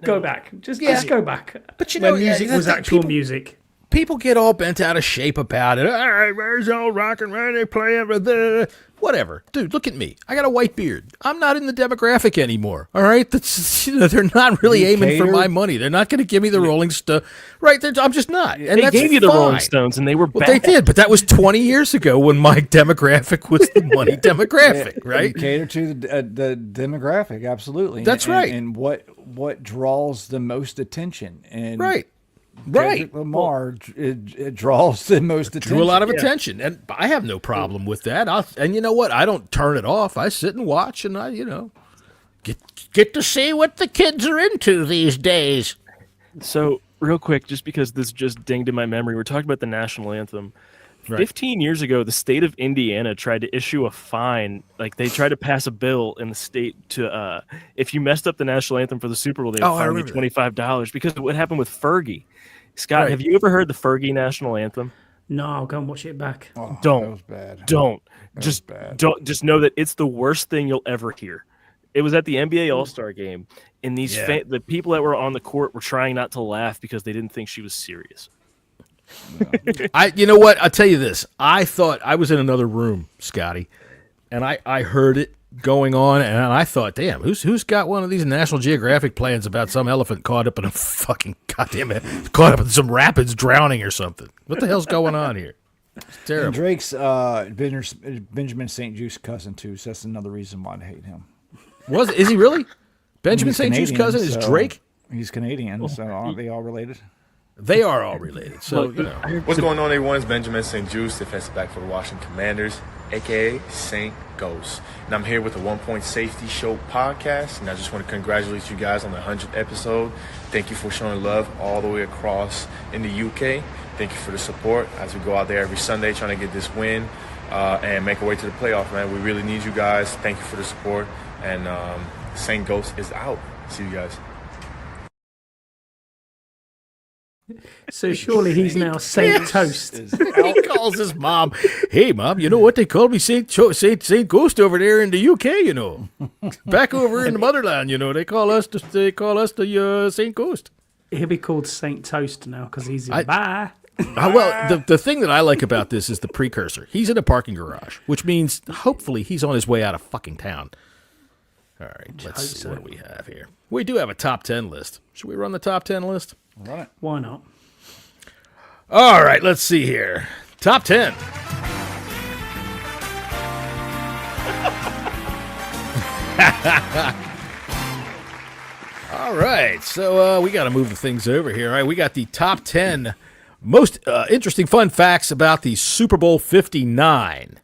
go back. Just go back. But when music was actual music. People get all bent out of shape about it. All right, where's all rock and roll? They play everything. Whatever. Dude, look at me. I got a white beard. I'm not in the demographic anymore. All right? They're not really aiming for my money. They're not going to give me the Rolling Stone. Right? I'm just not. And they gave you the Rolling Stones, and they were bad. They did, but that was 20 years ago when my demographic was the money demographic, right? You cater to the demographic, absolutely. That's right. And what draws the most attention. And right. Kendrick Lamar, it draws the most attention. Drew a lot of attention, and I have no problem with that. And you know what? I don't turn it off. I sit and watch, and I, get to see what the kids are into these days. So, real quick, just because this just dinged in my memory, we're talking about the national anthem. Right. 15 years ago, the state of Indiana tried to issue a fine. Like, they tried to pass a bill in the state to, if you messed up the national anthem for the Super Bowl, they'd fine you $25 because of what happened with Fergie. Scott, have you ever heard the Fergie national anthem? No, I'll go and watch it back. Oh, don't. That was bad. Don't. Bad. Don't. Just know that it's the worst thing you'll ever hear. It was at the NBA All-Star game, and the people that were on the court were trying not to laugh because they didn't think she was serious. You know what? I'll tell you this. I thought I was in another room, Scotty, and I heard it going on, and I thought, damn, who's got one of these National Geographic plans about some elephant caught up in a fucking caught up in some rapids drowning or something? What the hell's going on here? It's terrible. And Drake's Benjamin St. Juice's cousin too, so that's another reason why I hate him. Is he really? Benjamin St. Juice's cousin is Drake? He's Canadian, so aren't they all related? They are all related. So, What's going on, everyone? It's Benjamin St. Juice, defensive back for the Washington Commanders, a.k.a. St. Ghost. And I'm here with the 1 Point Safety Show podcast, and I just want to congratulate you guys on the 100th episode. Thank you for showing love all the way across in the UK. Thank you for the support as we go out there every Sunday trying to get this win and make our way to the playoff, man. We really need you guys. Thank you for the support. And St. Ghost is out. See you guys. So surely he's now Saint Toast. He calls his mom, "Hey, Mom, you know what they call me, Saint Ghost over there in the UK, Back over in the motherland, they call us the Saint Ghost." He'll be called Saint Toast now because he's in bye. Well, the thing that I like about this is the precursor. He's in a parking garage, which means hopefully he's on his way out of fucking town. All right, let's see what we have here. We do have a top 10 list. Should we run the top 10 list? Run it. Why not? All right, let's see here. Top 10. All right, so we got to move the things over here. All right, we got the top 10 most interesting fun facts about the Super Bowl 59.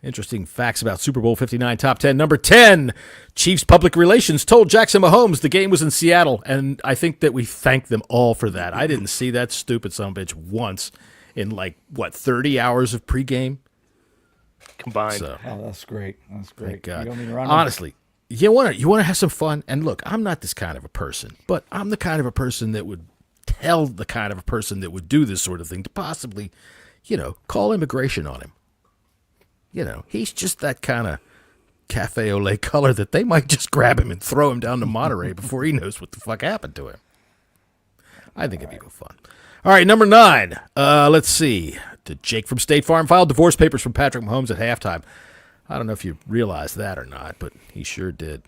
Interesting facts about Super Bowl 59 top 10. Number 10, Chiefs public relations told Jackson Mahomes the game was in Seattle, and I think that we thank them all for that. I didn't see that stupid son of a bitch once in 30 hours of pregame combined. So, Oh, that's great. That's great. thank God. You want me to run Honestly, you want to have some fun, and look, I'm not this kind of a person, but I'm the kind of a person that would tell the kind of a person that would do this sort of thing to possibly, call immigration on him. He's just that kind of cafe au lait color that they might just grab him and throw him down to Monterey before he knows what the fuck happened to him. I think it'd be fun. All right, number 9. Let's see. Did Jake from State Farm file divorce papers from Patrick Mahomes at halftime? I don't know if you realized that or not, but he sure did.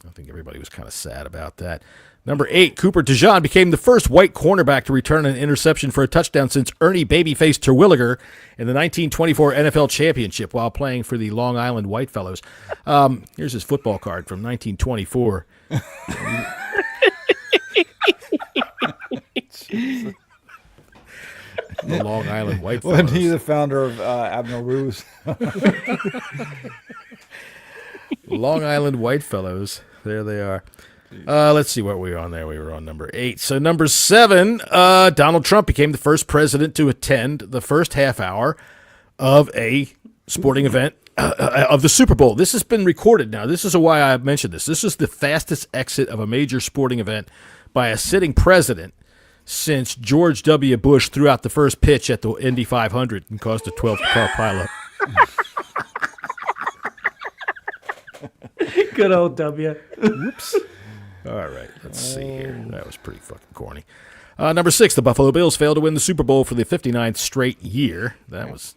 I think everybody was kind of sad about that. Number 8, Cooper DeJean became the first white cornerback to return an interception for a touchdown since Ernie Babyface Terwilliger in the 1924 NFL Championship while playing for the Long Island Whitefellows. Here's his football card from 1924. The Long Island Whitefellows. Wasn't he the founder of Admiral Ruse? Long Island Whitefellows. There they are. Let's see what we were on there. We were on number 8. So number 7, Donald Trump became the first president to attend the first half hour of a sporting event of the Super Bowl. This has been recorded now. This is why I mentioned this. This is the fastest exit of a major sporting event by a sitting president since George W. Bush threw out the first pitch at the Indy 500 and caused a 12-car pileup. Good old W. Whoops. All right, let's see here. That was pretty fucking corny. Number 6, the Buffalo Bills failed to win the Super Bowl for the 59th straight year. That was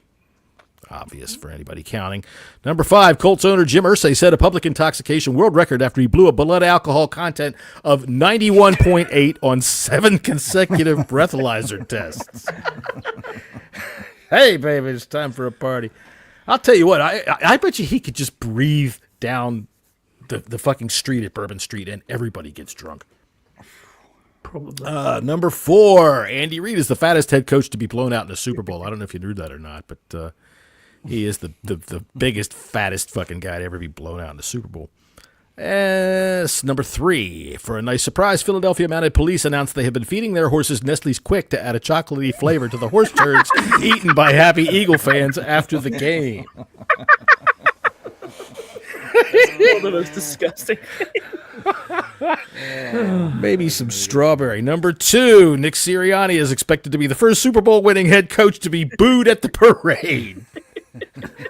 obvious for anybody counting. Number 5, Colts owner Jim Irsay set a public intoxication world record after he blew a blood alcohol content of 91.8 on 7 consecutive breathalyzer tests. Hey, baby, it's time for a party. I'll tell you what, I bet you he could just breathe down the fucking street at Bourbon Street and everybody gets drunk. Probably. Number 4, Andy Reid is the fattest head coach to be blown out in a Super Bowl. I don't know if you knew that or not, but he is the biggest, fattest fucking guy to ever be blown out in the Super Bowl. Number 3, for a nice surprise, Philadelphia Mounted Police announced they have been feeding their horses Nestle's Quick to add a chocolatey flavor to the horse turds eaten by happy Eagle fans after the game. One of the most disgusting. Maybe some strawberry. Number 2, Nick Sirianni is expected to be the first Super Bowl winning head coach to be booed at the parade.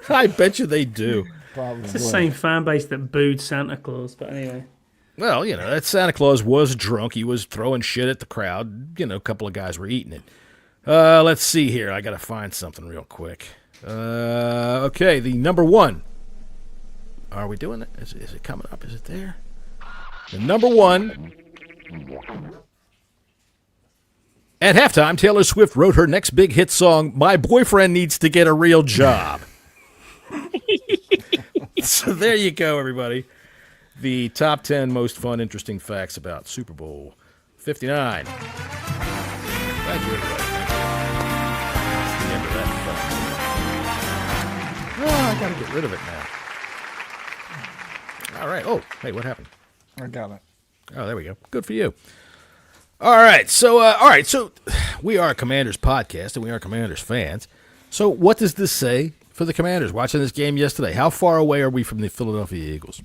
I bet you they do. Probably. It's the same fan base that booed Santa Claus, but anyway. Well, that Santa Claus was drunk. He was throwing shit at the crowd. A couple of guys were eating it. Let's see here. I got to find something real quick. Okay, the number 1. Are we doing it? Is it coming up? Is it there? The number 1. At halftime, Taylor Swift wrote her next big hit song, My Boyfriend Needs to Get a Real Job. So there you go, everybody. The top 10 most fun, interesting facts about Super Bowl 59. Thank you, everybody. That's the end of that fun. Oh, I got to get rid of it now. All right. Oh, hey, what happened? I got it. Oh, there we go. Good for you. All right. So we are a Commanders podcast, and we are Commanders fans. So what does this say for the Commanders watching this game yesterday? How far away are we from the Philadelphia Eagles?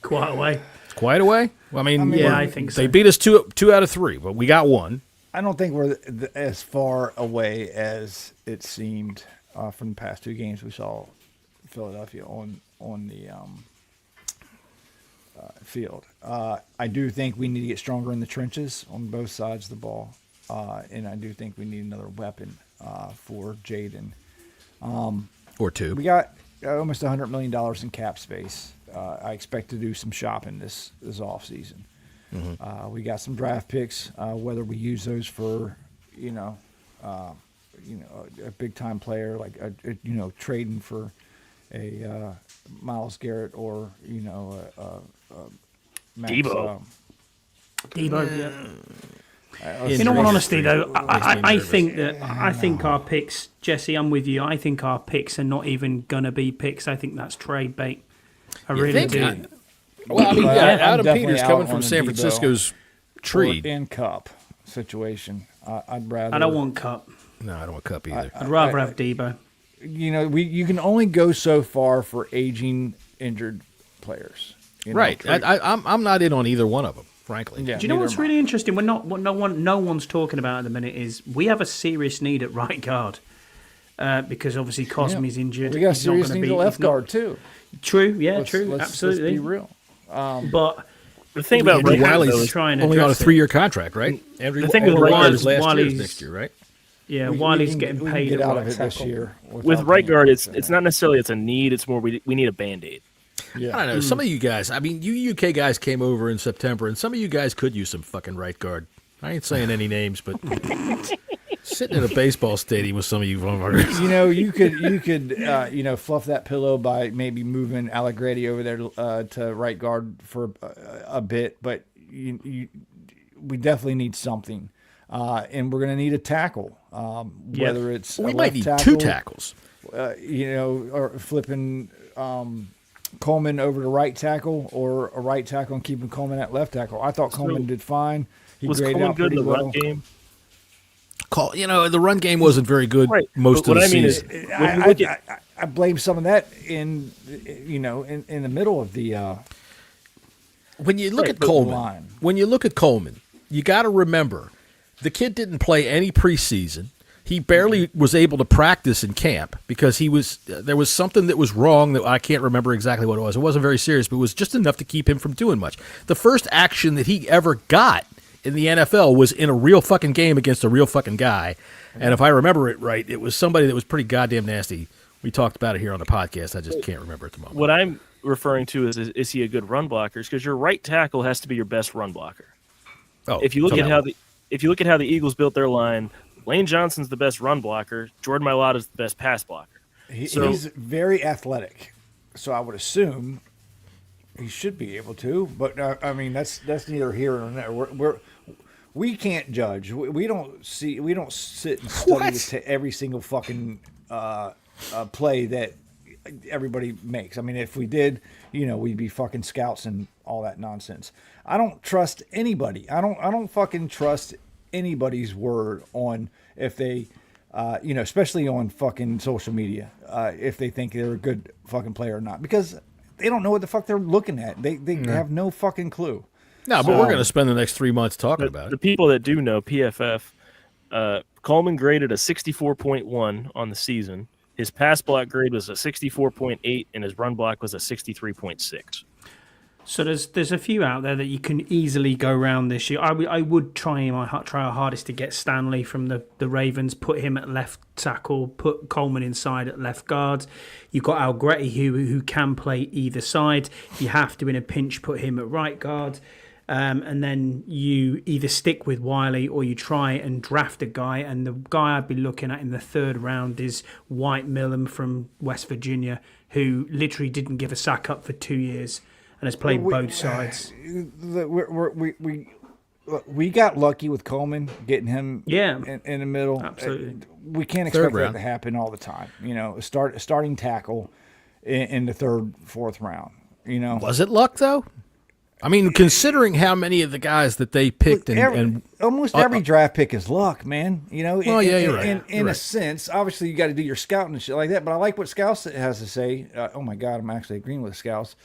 Quite away. Quite away? Well, I mean, yeah, I think so. They beat us two out of 3, but we got 1. I don't think we're as far away as it seemed from the past 2 games we saw Philadelphia on the field. I do think we need to get stronger in the trenches on both sides of the ball, and I do think we need another weapon for Jaden. Or 2. We got almost $100 million in cap space. I expect to do some shopping this offseason. Mm-hmm. We got some draft picks. Whether we use those for, a big time player like trading for Miles Garrett or Max, Debo. Debo, yeah. In all honesty, though, I think our picks, Jesse, I'm with you. I think our picks are not even gonna be picks. I think that's trade bait. I really do. Well, I mean, I'm Adam definitely Peters out coming on from the San Debo Francisco's tree. in Cup situation. I'd rather. I don't want Cup. No, I don't want Cup either. I'd rather have Debo. You can only go so far for aging, injured players. Right. I'm not in on either one of them, frankly. Yeah, Do you know what's really interesting? What no one's talking about at the minute is we have a serious need at right guard because obviously Cosme's injured. We got a He's not serious gonna need be- at left he's not- guard too. True, yeah, Let's absolutely. Let's be real. But The thing about Andrew right guard, Wiley's though, is trying to only on a address it. 3-year contract, right? Andrew The thing with Wiley's Wiley's- last year is Wiley's- next year, right? yeah, We Wiley's can- getting we can paid get at out right of it this tackle. year. with without right guard, paying it's not necessarily it's a need. It's more we need a Band-Aid. Yeah. I don't know. Some of you guys, I mean, you UK guys came over in September, and some of you guys could use some fucking right guard. I ain't saying any names, but sitting in a baseball stadium with some of you motherfuckers. You could fluff that pillow by maybe moving Allegretti over there to right guard for a bit, but we definitely need something, and we're going to need a tackle. Whether it's We a might left need tackle, 2 tackles. or flipping Coleman over to right tackle, or a right tackle and keeping Coleman at left tackle. I thought Coleman did fine. He Was graded Coleman out good in pretty the well. run game? The run game wasn't very good Right. most But of what the I mean is, season. when you look at I blame some of that in the middle of the When you look Right, at but Coleman, you got to remember the kid didn't play any preseason. He barely was able to practice in camp because there was something that was wrong that I can't remember exactly what it was. It wasn't very serious, but it was just enough to keep him from doing much. The first action that he ever got in the NFL was in a real fucking game against a real fucking guy. And if I remember it right, it was somebody that was pretty goddamn nasty. We talked about it here on the podcast. I just can't remember at the moment. what I'm referring to is he a good run blocker? Because your right tackle has to be your best run blocker. Oh, If you look so at how the Eagles built their line, Lane Johnson's the best run blocker. Jordan Mailata's the best pass blocker. he's very athletic, so I would assume he should be able to. But I mean, that's neither here nor there. We can't judge. We don't sit and study every single fucking play that everybody makes. I mean, if we did, we'd be fucking scouts and all that nonsense. I don't trust anybody. I don't fucking trust anybody's word on if they, especially on fucking social media, if they think they're a good fucking player or not, because they don't know what the fuck they're looking at. They have no fucking clue. No, but we're going to spend the next 3 months talking about The it. people that do know PFF, Coleman graded a 64.1 on the season. His pass block grade was a 64.8, and his run block was a 63.6. So there's a few out there that you can easily go around this year. I would try our hardest to get Stanley from the Ravens, put him at left tackle, put Coleman inside at left guard. You've got Allegretti who can play either side. You have to, in a pinch, put him at right guard. And then you either stick with Wiley or you try and draft a guy. And the guy I'd be looking at in the 3rd round is White Millam from West Virginia, who literally didn't give a sack up for 2 years and has played both sides. We got lucky with Coleman getting him in the middle. Absolutely. We can't expect that round. to happen all the time. Starting tackle in the 3rd, 4th round. Was it luck, though? I mean, considering how many of the guys that they picked and almost every draft pick is luck, man. Well, yeah, you're right. In a sense, obviously you got to do your scouting and shit like that. But I like what Scouts has to say. Oh my God, I'm actually agreeing with Scouts.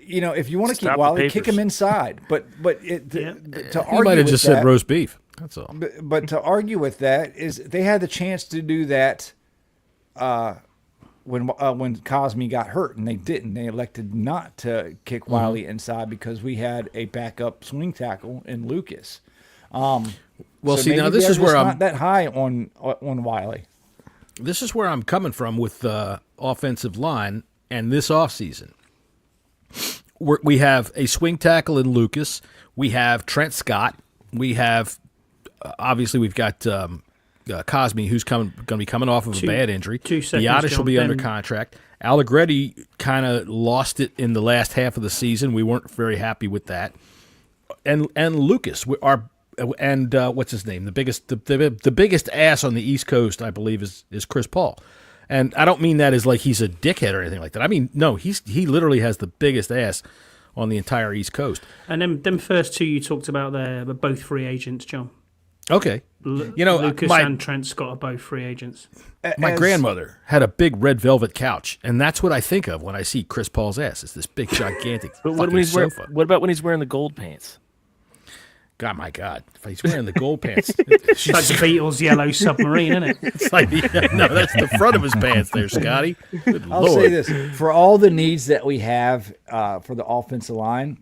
If you want to keep Stop the Wiley, kick papers. him inside. But to he argue might have with just that, said roast beef. That's all. But to argue with that is they had the chance to do that when Cosme got hurt, and they didn't. They elected not to kick Wiley inside because we had a backup swing tackle in Lucas. Well, So see, now maybe this they're is where just I'm not that high on Wiley. This is where I'm coming from with the offensive line and this offseason. We have a swing tackle in Lucas. We have Trent Scott. We have, obviously, we've got Cosme, who's going to be coming off of a bad injury. 2 seconds, Biotish will be John. under contract. Allegretti kind of lost it in the last half of the season. We weren't very happy with that. And Lucas, what's his name? The biggest ass on the East Coast, I believe, is Chris Paul. And I don't mean that as like he's a dickhead or anything like that. I mean, no, he literally has the biggest ass on the entire East Coast. And them first two you talked about there were both free agents, John. Okay. Lucas and Trent Scott are both free agents. My grandmother had a big red velvet couch, and that's what I think of when I see Chris Paul's ass. It's this big, gigantic But fucking sofa. what about when he's wearing the gold pants? God, my God. If he's wearing the gold pants. It's like the Beatles' Yellow Submarine, isn't it? It's like, no, that's the front of his pants there, Scotty. Good I'll Lord. say this. For all the needs that we have for the offensive line,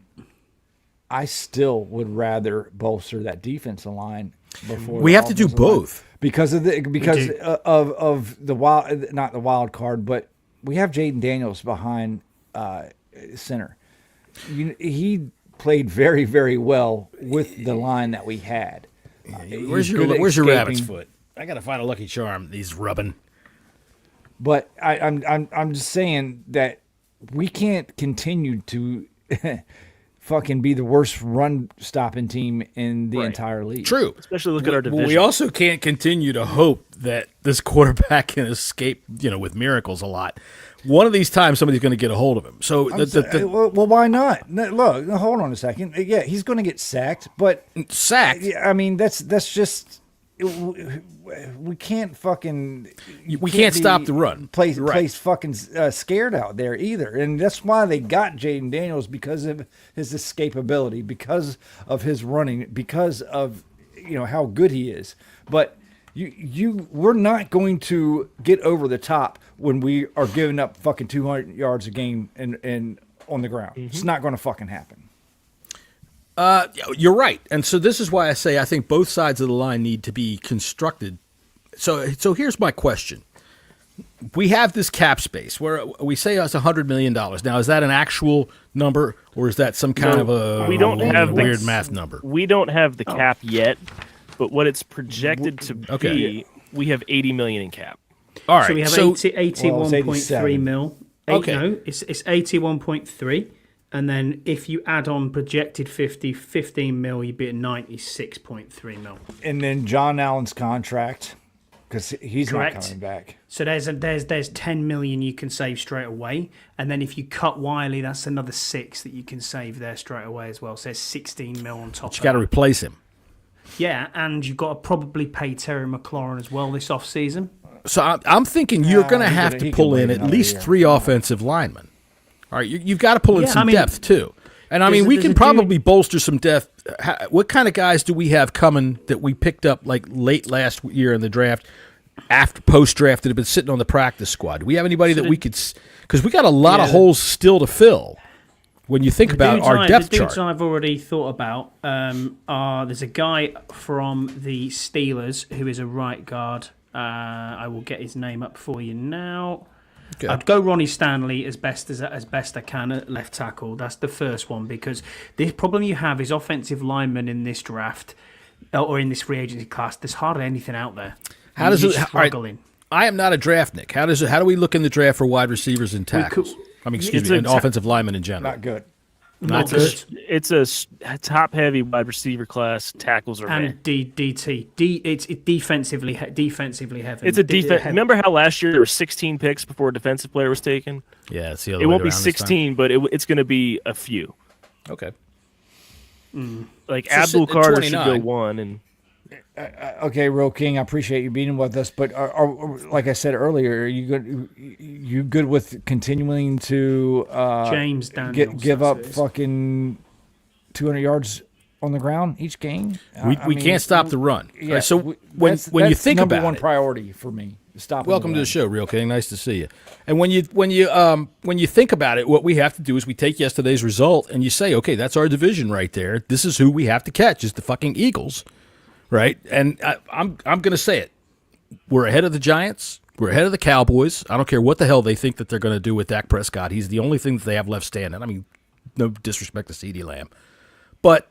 I still would rather bolster that defensive line before We the have to do offensive line. both. Because of the wild, not the wild card, but we have Jaden Daniels behind center. He played very, very well with the line that we had. Where's your escaping. rabbit's foot? I got to find a Lucky Charm. He's rubbing. But I'm just saying that we can't continue to fucking be the worst run stopping team in the entire league. True. Especially look at our division. We also can't continue to hope that this quarterback can escape, with miracles a lot. One of these times, somebody's going to get a hold of him. So, well, why not? Look, hold on a second. Yeah, he's going to get sacked, but sacked. I mean, that's just we can't fucking We can't stop the run. Place fucking scared out there either, and that's why they got Jaden Daniels, because of his escapability, because of his running, because of how good he is. But we're not going to get over the top when we are giving up fucking 200 yards a game and on the ground. Mm-hmm. It's not going to fucking happen. You're right. And so this is why I say I think both sides of the line need to be constructed. So here's my question. We have this cap space where we say it's $100 million. Now, is that an actual number, or is that some kind of a weird math number? We don't have the cap yet, but what it's projected to be, we have $80 million in cap. All right. So we have 81.3 mil. Okay. No, it's 81.3. And then if you add on projected 15 mil, you'd be at 96.3 mil. And then John Allen's contract, because he's Correct. not coming back. So there's 10 million you can save straight away, and then if you cut Wiley, that's another 6 that you can save there straight away as well. So there's 16 mil on top. But you got to replace him. Yeah, and you've got to probably pay Terry McLaurin as well this off season. So I'm thinking you're going to have to pull in at least 3 offensive linemen. All right, you've got to pull in some depth too. And I mean, we can probably bolster some depth. What kind of guys do we have coming that we picked up like late last year in the draft, after post-draft, that have been sitting on the practice squad? Do we have anybody that we could – because we got a lot of holes still to fill when you think about our depth the chart. dudes I've already thought about there's a guy from the Steelers who is a right guard. I will get his name up for you now. Okay. I'd go Ronnie Stanley as best I can at left tackle. That's the first one, because the problem you have is offensive linemen in this draft or in this free agency class. There's hardly anything out there. How does it struggling? I am not a draft Nick. How do we look in the draft for wide receivers and tackles? And offensive linemen in general. Not good. Not good. It's a top-heavy wide receiver class. Tackles are and DT. It's defensively heavy. It's a defense. Remember how last year there were 16 picks before a defensive player was taken? Yeah, it's the other It way won't be around this 16, but it's going to be a few. Okay. Like So Abdul sitting at Carter should 29. go 1, and Okay, Real King, I appreciate you being with us, but like I said earlier, are you good with continuing to James Daniels, give up fucking 200 yards on the ground each game? We can't stop the run. Yeah, So when you think number about one it, priority for me. Stop. welcome to the show, Real King. Nice to see you. And when you think about it, what we have to do is we take yesterday's result and you say, okay, that's our division right there. This is who we have to catch, is the fucking Eagles, right? And I'm going to say it. We're ahead of the Giants. We're ahead of the Cowboys. I don't care what the hell they think that they're going to do with Dak Prescott. He's the only thing that they have left standing. I mean, no disrespect to CeeDee Lamb, but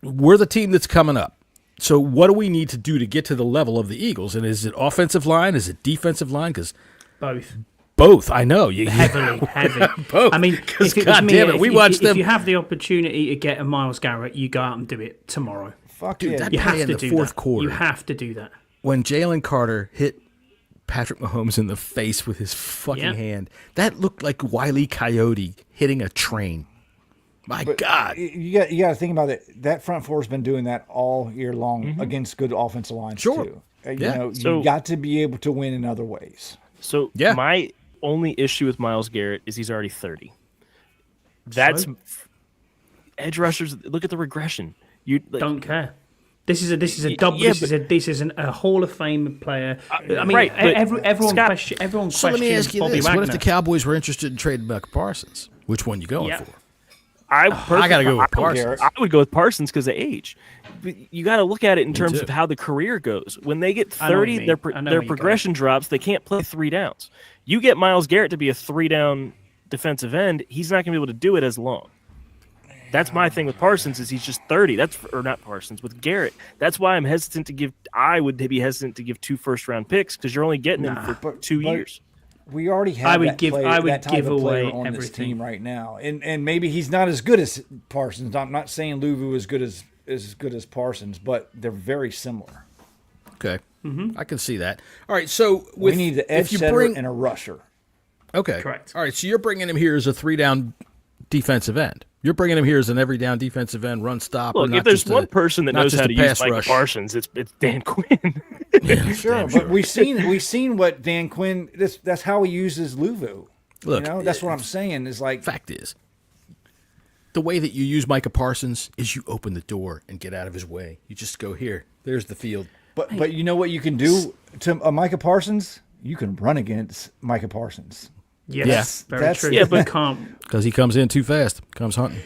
we're the team that's coming up. So what do we need to do to get to the level of the Eagles? And is it offensive line? Is it defensive line? Because both. I know you heavy. both. I mean, if it was me, if you have the opportunity to get a Myles Garrett, you go out and do it tomorrow. Fuck dude, yeah. that You play have in to the do fourth that. quarter. You have to do that. When Jalen Carter hit Patrick Mahomes in the face with his fucking hand, that looked like Wile E. Coyote hitting a train. My God. You got to think about it. That front four has been doing that all year long against good offensive lines too. You got to be able to win in other ways. So my only issue with Myles Garrett is he's already 30. That's edge rushers. Look at the regression. You don't care. This is a double. This is a Hall of Fame player. I mean, right, everyone Scott, questions. So let me ask you Bobby this: Wagner. what if the Cowboys were interested in trading Micah Parsons? Which one you going for? I got to go with Parsons. I would go with Parsons because of age. But you got to look at it in terms of how the career goes. When they get 30, their progression drops. They can't play 3 downs. You get Myles Garrett to be a 3-down defensive end, he's not going to be able to do it as long. That's my thing with Parsons is he's just 30. Not Parsons, with Garrett. That's why I'm hesitant to give. I would be hesitant to give 2 first-round picks because you're only getting him for 2 years. We already have that type of player on everything. this team right now, and maybe he's not as good as Parsons. I'm not saying Luvu is good as Parsons, but they're very similar. Okay, I can see that. All right, so we need the edge setter and a rusher. Okay, correct. All right, so you're bringing him here as a 3-down defensive end. You're bringing him here as an every-down defensive end, run stop. Look, if there's one person that knows how to use Micah Parsons, it's Dan Quinn. Sure, but we've seen what Dan Quinn. That's how he uses Luvu. Look, that's what I'm saying. Is like fact is, the way that you use Micah Parsons is you open the door and get out of his way. You just go here. There's the field. But you know what you can do to Micah Parsons? You can run against Micah Parsons. Yes, very true. Yeah, but can't because he comes in too fast. Comes hunting.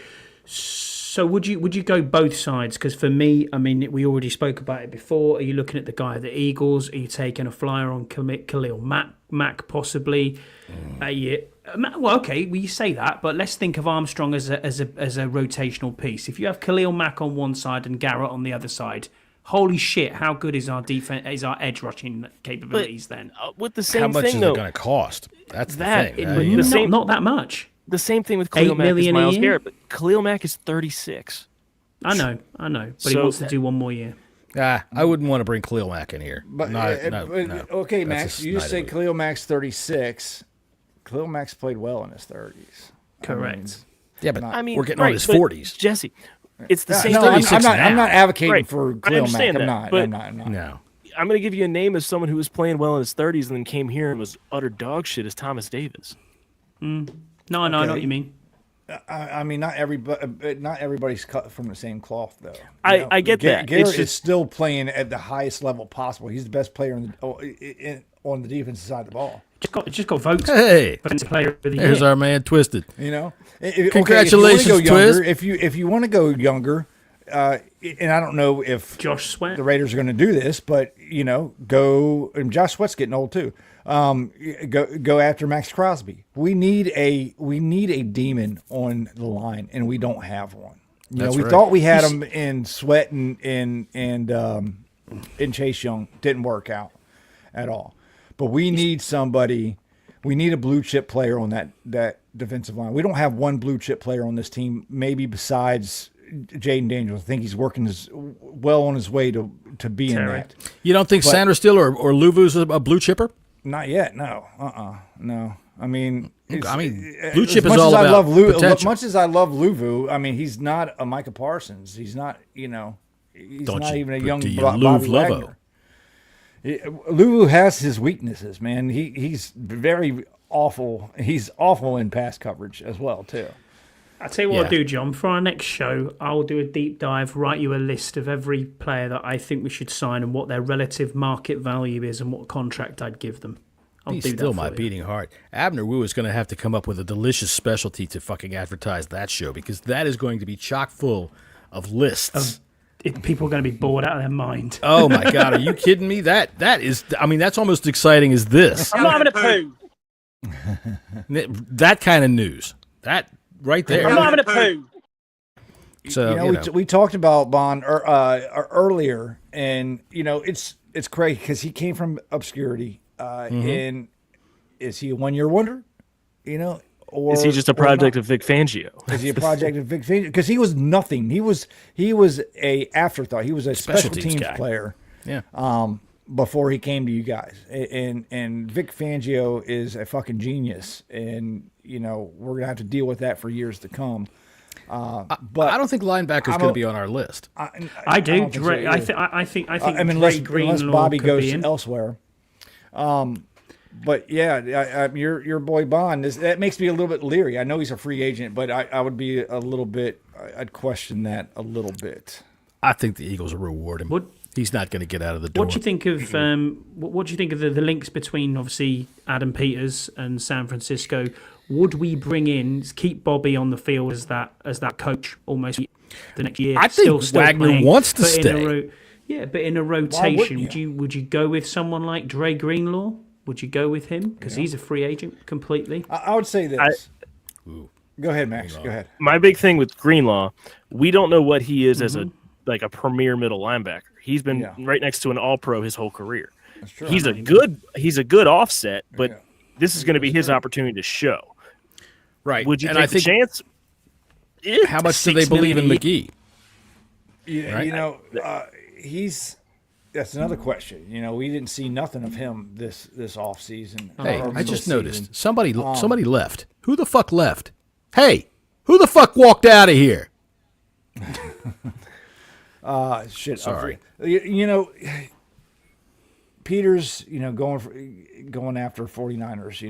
So would you go both sides? Because for me, I mean, we already spoke about it before. Are you looking at the guy at the Eagles? Are you taking a flyer on Khalil Mack possibly? Well, okay, you say that, but let's think of Armstrong as a rotational piece. If you have Khalil Mack on one side and Garrett on the other side, holy shit! How good is our defense? Is our edge rushing capabilities then? With the same how much thing, is though, it going to cost? That's that the thing. Not that much. The same thing with Khalil Mack as Myles Garrett, but Khalil Mack is 36. I know, but he wants to do one more year. I wouldn't want to bring Khalil Mack in here. But no. Okay, Max, you just say Khalil Mack's 36. Khalil Mack's played well in his 30s. Correct. But we're getting on his 40s. Jesse, it's the same. I'm not advocating for Khalil Mack. I'm not. No. I'm going to give you a name as someone who was playing well in his 30s and then came here and was utter dog shit as Thomas Davis. No, I know what you mean. I mean, not everybody's cut from the same cloth, though. I get that. Garrett is still playing at the highest level possible. He's the best player on the defensive side of the ball. Just got votes. Hey, player of the year. There's our man Twisted. Congratulations, Twist. If you want to go younger, and I don't know if Josh Sweat, the Raiders are going to do this, but go. And Josh Sweat's getting old too. Go after Max Crosby. We need a demon on the line, and we don't have one. We thought we had him in Sweat and Chase Young. Didn't work out at all. But we need somebody. We need a blue chip player on that defensive line. We don't have one blue chip player on this team. Maybe besides Jaden Daniels. I think he's working well on his way to being that. You don't think Sanders Steele or Luvu's a blue chipper? Not yet. No. No. I mean, blue chip is all about potential. As much as I love Luvu, I mean, he's not a Micah Parsons. He's not. He's not even a young Bobby Wagner. Luvu has his weaknesses, man. He's very awful. He's awful in pass coverage as well, too. I'll tell you what I'll do, John. For our next show, I'll do a deep dive, write you a list of every player that I think we should sign and what their relative market value is and what contract I'd give them. He's still my beating heart. Abner Wu is going to have to come up with a delicious specialty to fucking advertise that show because that is going to be chock full of lists. People are going to be bored out of their mind. Oh, my God. Are you kidding me? That is, I mean, that's almost exciting as this. I'm not having a poo. That kind of news. That right there. I'm not having a poo. So we talked about Bond earlier, and it's crazy because he came from obscurity, and is he a 1-year wonder? Or is he just a project of Vic Fangio? Is he a project of Vic Fangio? Because he was nothing. He was a afterthought. He was a special teams guy. player. Yeah. Before he came to you guys, and Vic Fangio is a fucking genius, and we're gonna have to deal with that for years to come. But I don't think linebacker's going to be on our list. I do. don't think so I either. think unless Greenlaw Bobby could goes be in. elsewhere. But yeah, your boy Bond. That makes me a little bit leery. I know he's a free agent, but I would be a little bit. I'd question that a little bit. I think the Eagles will reward him. He's not going to get out of the door. What do you think of what do you think of the links between obviously Adam Peters and San Francisco? Would we bring in keep Bobby on the field as that coach almost the next year? I think Wagner playing, wants to but stay. But in a rotation, would you go with someone like Dre Greenlaw? Would you go with him because he's a free agent completely? I would say this. Go ahead, Max. Go ahead. My big thing with Greenlaw, we don't know what he is as a premier middle linebacker. He's been right next to an All-Pro his whole career. That's true. He's a good offset, but this is going to be his opportunity to show. Right. Would you take the chance? How much do they believe in McGee? Yeah, that's another question. We didn't see nothing of him this offseason. Hey, I just noticed somebody left. Who the fuck left? Hey, who the fuck walked out of here? Shit. Sorry. Peters, going after 49ers,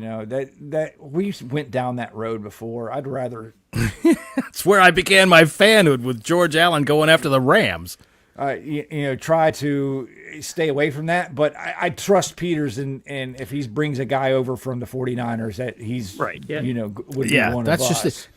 that we went down that road before. I'd rather. That's where I began my fanhood with George Allen going after the Rams. Try to stay away from that, but I trust Peters, and if he brings a guy over from the 49ers, that he's right. would be one that's of just us.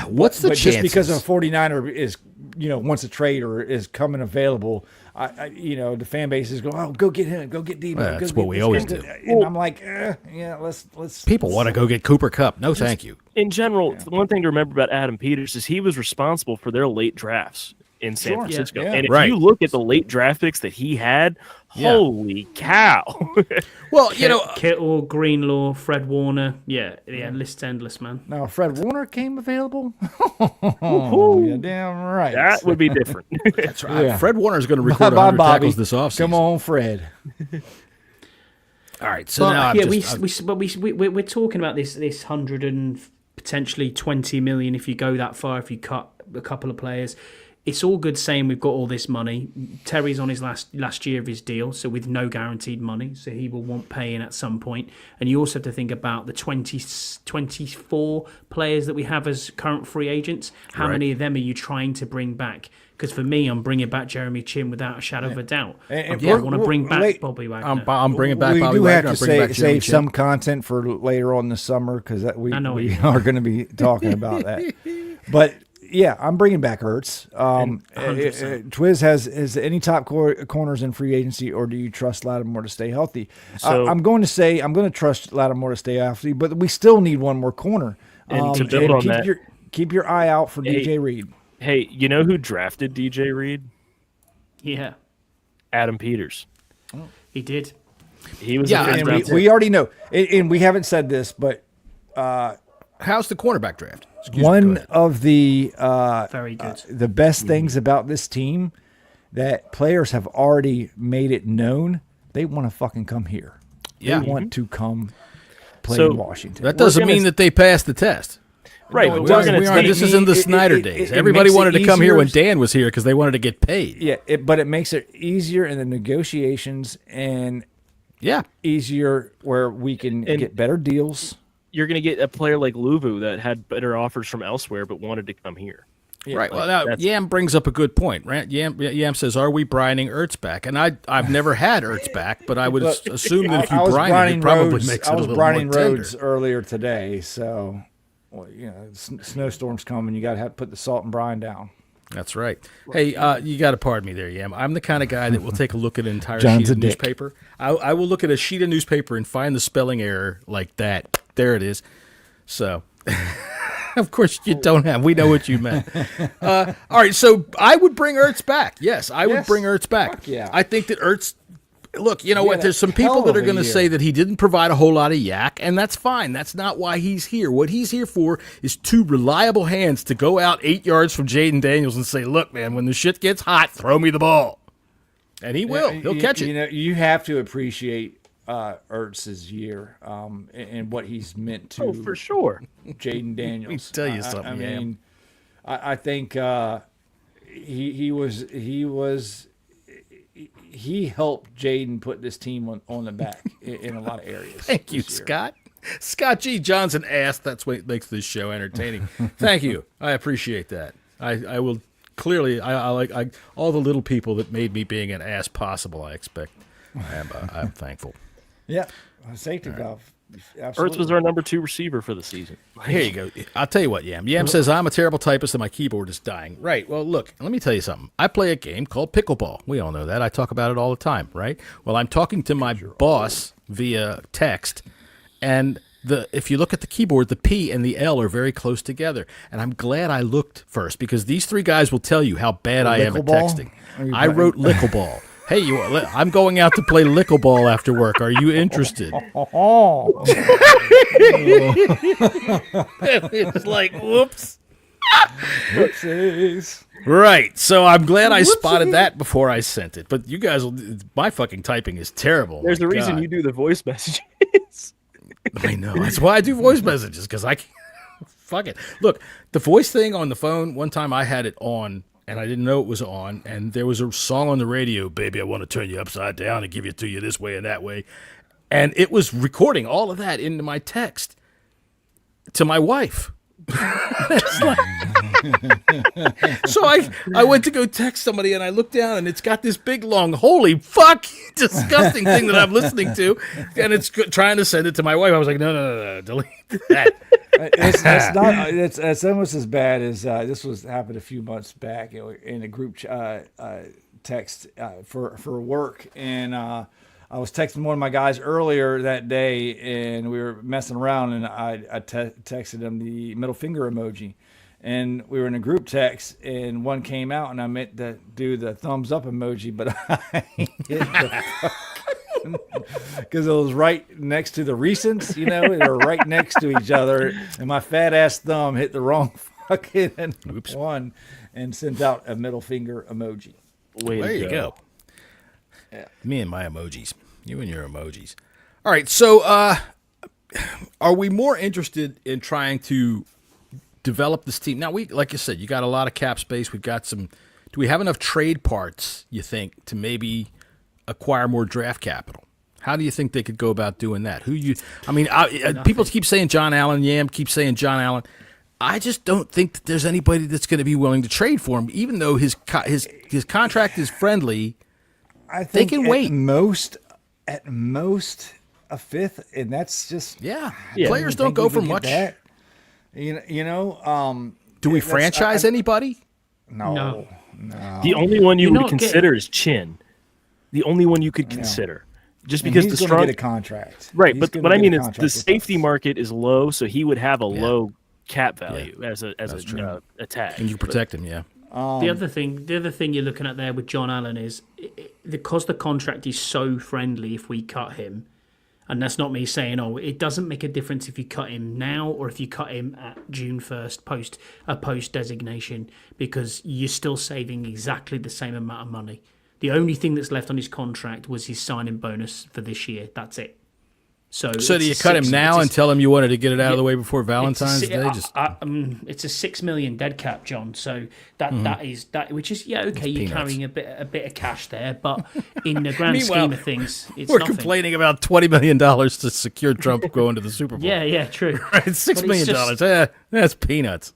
What's the but chances? Just because a 49er is wants a trade or is coming available, the fan base is going, go get him, go get Debo. That's what we always do. And I'm like, let's. People want to go get Cooper Kupp. No, thank you. In general, the one thing to remember about Adam Peters is he was responsible for their late drafts in San Francisco. Yeah. And if you look at the late draft picks that he had, holy cow. Well, Kittle, Greenlaw, Fred Warner. Yeah, list's endless, man. Now, Fred Warner came available? You're damn right. That would be different. That's right. Yeah. Fred Warner is going to record 100 tackles this offseason. Come on, Fred. All right. So now we're talking about this 100 and potentially 20 million if you go that far, if you cut a couple of players. It's all good saying we've got all this money. Terry's on his last year of his deal, so with no guaranteed money, so he will want paying at some point. And you also have to think about the 24 players that we have as current free agents. How many of them are you trying to bring back? Because for me, I'm bringing back Jeremy Chin without a shadow of a doubt. I want to bring back Bobby Wagner. I'm bringing back Bobby Wagner. We do have to save some content for later on this summer because we are going to be talking about that. But yeah, I'm bringing back Ertz. Twiz has any top corners in free agency, or do you trust Lattimore to stay healthy? So, I'm going to trust Lattimore to stay healthy, but we still need one more corner. And to build on that, keep your eye out for DJ Reed. Hey, you know who drafted DJ Reed? Yeah, Adam Peters. Oh. He did. He was. And we already know, and we haven't said this, but how's the cornerback draft? One of the very good. The best things about this team that players have already made it known they want to fucking come here. Yeah. They want to come play in Washington. That doesn't mean that they passed the test. Right. No, this isn't the Snyder days. Everybody wanted to come here when Dan was here because they wanted to get paid. Yeah, but it makes it easier in the negotiations and easier where we can get better deals. You're going to get a player like Luvu that had better offers from elsewhere but wanted to come here. Yeah, right. Well, now, Yam brings up a good point. Right? Yam says, "Are we brining Ertz back?" And I've never had Ertz back, but I would assume that if you brine it, it probably makes it a little more tender. I was brining Rhodes earlier today, so snowstorms come and you got to put the salt and brine down. That's right. Hey, you got to pardon me there, Yam. I'm the kind of guy that will take a look at an entire sheet of newspaper. I will look at a sheet of newspaper and find the spelling error like that. There it is. So, Of course you don't have. We know what you meant. All right, so I would bring Ertz back. Yes, I would bring Ertz back. Fuck yeah. I think that Ertz. Look, you know what? had There's a some people hell that of are a going to year. say that he didn't provide a whole lot of yak, and that's fine. That's not why he's here. What he's here for is two reliable hands to go out 8 yards from Jaden Daniels and say, "Look, man, when the shit gets hot, throw me the ball," and he will. He'll catch it. You know, you have to appreciate Ertz's year and what he's meant to. Oh, for sure. Jaden Daniels. tell you something, I Yam. mean, I think he helped Jaden put this team on the back in a lot of areas. Thank you, this year. Scott. Scott G. Johnson asked. That's what makes this show entertaining. Thank you. I appreciate that. I will clearly. I like all the little people that made me being an ass possible. I expect. I'm thankful. Yeah, safety valve. Absolutely. Ertz was our number 2 receiver for the season. Here you go. I'll tell you what, Yam. Yam says, I'm a terrible typist and my keyboard is dying. Right. Well, look, let me tell you something. I play a game called pickleball. We all know that. I talk about it all the time, right? Well, I'm talking to my boss via text, and if you look at the keyboard, the P and the L are very close together. And I'm glad I looked first, because these three guys will tell you how bad I am at Lickleball? texting. I wrote Lickleball. Hey, I'm going out to play Lickleball after work. Are you interested? It's like, whoops. Whoopsies. Right. So I'm glad I spotted that before I sent it. But you guys, my fucking typing is terrible. There's My a reason God. you do the voice messages. I know. That's why I do voice messages, because I can't. Fuck it. Look, the voice thing on the phone, one time I had it on, and I didn't know it was on, and there was a song on the radio, "Baby, I want to turn you upside down and give it to you this way and that way." And it was recording all of that into my text to my wife. It's like- so I went to go text somebody, and I looked down, and it's got this big, long, holy fuck, disgusting thing that I'm listening to, and it's trying to send it to my wife. I was like, no, delete that. It's almost as bad as this happened a few months back in a group text for work, and I was texting one of my guys earlier that day, and we were messing around, and I texted him the middle finger emoji, and we were in a group text, and one came out, and I meant to do the thumbs up emoji, but I hit the because it was right next to the recents, they were right next to each other, and my fat ass thumb hit the wrong fucking one and sent out a middle finger emoji. There you go. Yeah. Me and my emojis. You and your emojis. All right, so are we more interested in trying to develop this team? Now, like you said, you got a lot of cap space. We've got some. Do we have enough trade parts, you think, to maybe acquire more draft capital? How do you think they could go about doing that? People keep saying John Allen. Yam keeps saying John Allen. I just don't think that there's anybody that's going to be willing to trade for him, even though his contract is friendly. I think they can wait. At most a fifth, and that's just Players don't go for much. That. Do we franchise anybody? No. The only one you would consider is Chin. The only one you could consider, just because he's the gonna get a contract, right? He's But what I gonna mean get a is contract the with safety us. market is low, so he would have a low cap value as a attack. And you protect him, yeah. The other thing you're looking at there with John Allen is because the contract is so friendly. If we cut him, and that's not me saying, it doesn't make a difference if you cut him now or if you cut him at June 1st post designation, because you're still saving exactly the same amount of money. The only thing that's left on his contract was his signing bonus for this year. That's it. So do you cut him now and tell him you wanted to get it out of the way before Valentine's Day? It's a $6 million dead cap, John. So that is which is okay. You're peanuts. carrying a bit of cash there, but in the grand scheme of things, it's we're nothing. complaining about $20 million to secure Trump going to the Super Bowl. Yeah, true. Right, $6 million. That's peanuts.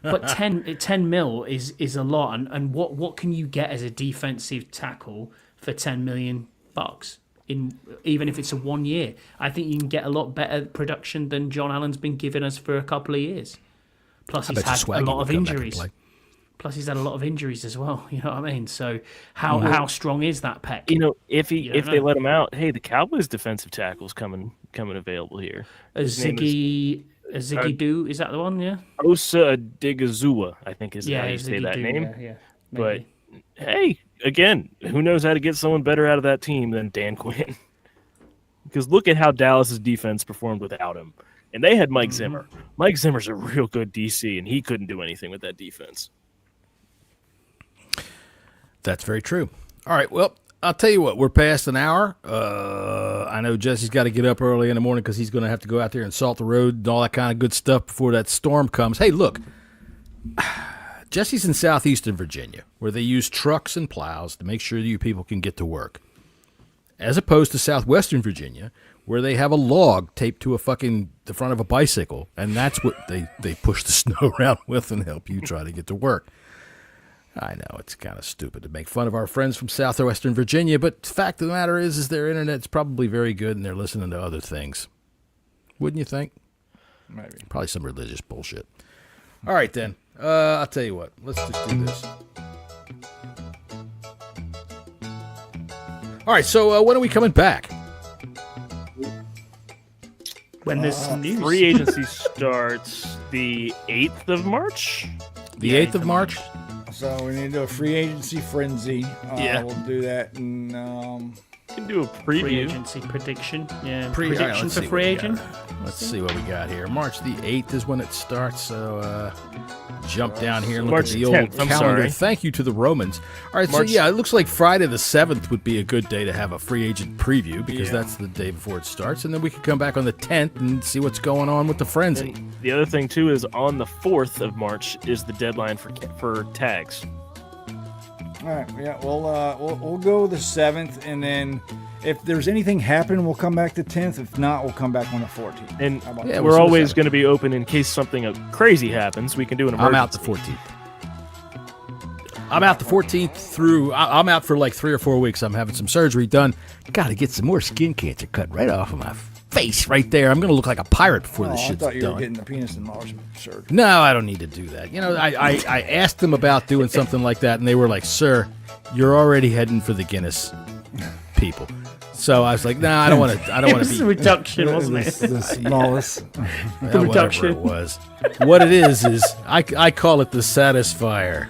But 10 mil is a lot, and what can you get as a defensive tackle for $10 million? Even if it's a 1 year, I think you can get a lot better production than John Allen's been giving us for a couple of years. Plus, he's had a lot of injuries. Plus, he's had a lot of injuries as well. You know what I mean? So, how strong is that pec? If they let him out, hey, the Cowboys' defensive tackle's coming available here. Ziggy Ziggy Doo, is that the one? Yeah. Osa Digizua, I think is how you Ziggy say that Doo, name. Yeah, But maybe. hey, again, who knows how to get someone better out of that team than Dan Quinn? Because look at how Dallas's defense performed without him. And they had Mike Zimmer. Mike Zimmer's a real good DC, and he couldn't do anything with that defense. That's very true. All right, well, I'll tell you what. We're past an hour. I know Jesse's got to get up early in the morning because he's going to have to go out there and salt the road and all that kind of good stuff before that storm comes. Hey, look. Jesse's in southeastern Virginia, where they use trucks and plows to make sure you people can get to work. As opposed to southwestern Virginia, where they have a log taped to the front of a bicycle, and that's what they push the snow around with and help you try to get to work. I know it's kind of stupid to make fun of our friends from southwestern Virginia, but the fact of the matter is their internet's probably very good and they're listening to other things. Wouldn't you think? Maybe. Probably some religious bullshit. All right, then. I'll tell you what. Let's just do this. All right, so when are we coming back? When there's some news. Free agency starts the 8th of March. The 8th of March? So we need to do a free agency frenzy. Yeah. We'll do that. And You can do a Free preview. agency prediction. Yeah. All right, Prediction let's for see free what we agent. got. Let's see what we got here. March the 8th is when it starts, so jump down here and look March at the 10th, old I'm calendar. sorry. Thank you to the Romans. All right, March- so yeah, it looks like Friday the 7th would be a good day to have a free agent preview because that's the day before it starts, and then we could come back on the 10th and see what's going on with the frenzy. And the other thing too is on the 4th of March is the deadline for tags. all right, yeah, we'll go the 7th, and then if there's anything happening, we'll come back the 10th. If not, we'll come back on the 14th. And How about Yeah, that? we'll we're see always what's going to be open in case something crazy happens. We can do an emergency. I'm out the 14th. I'm out the 14th through. I'm out for like 3 or 4 weeks. I'm having some surgery done. Got to get some more skin cancer cut right off of my face right there. I'm going to look like a pirate before this I shit's thought you were done. getting the penis enlargement surgery. No, I don't need to do that. You know, I asked them about doing something like that, and they were like, "Sir, you're already heading for the Guinness people." So I was like, "No, I don't want to. I don't It want was to a be reduction, wasn't it? The smallest. whatever reduction. it was." What it is I call it the Satisfier.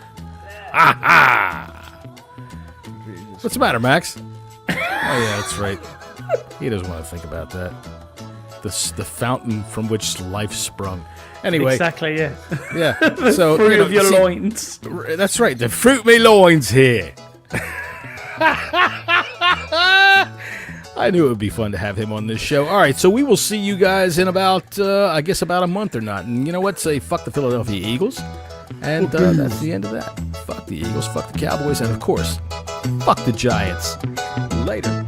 What's the matter, Max? Oh yeah, that's right. He doesn't want to think about that. The fountain from which life sprung. Anyway, Exactly, yeah. yeah. So Fruit you know, of your see, loins. that's right. The fruit me loins here. I knew it would be fun to have him on this show. All right, so we will see you guys in about, I guess, about a month or not. And you know what? Say fuck the Philadelphia Eagles. And that's the end of that. Fuck the Eagles, fuck the Cowboys, and of course, fuck the Giants. Later.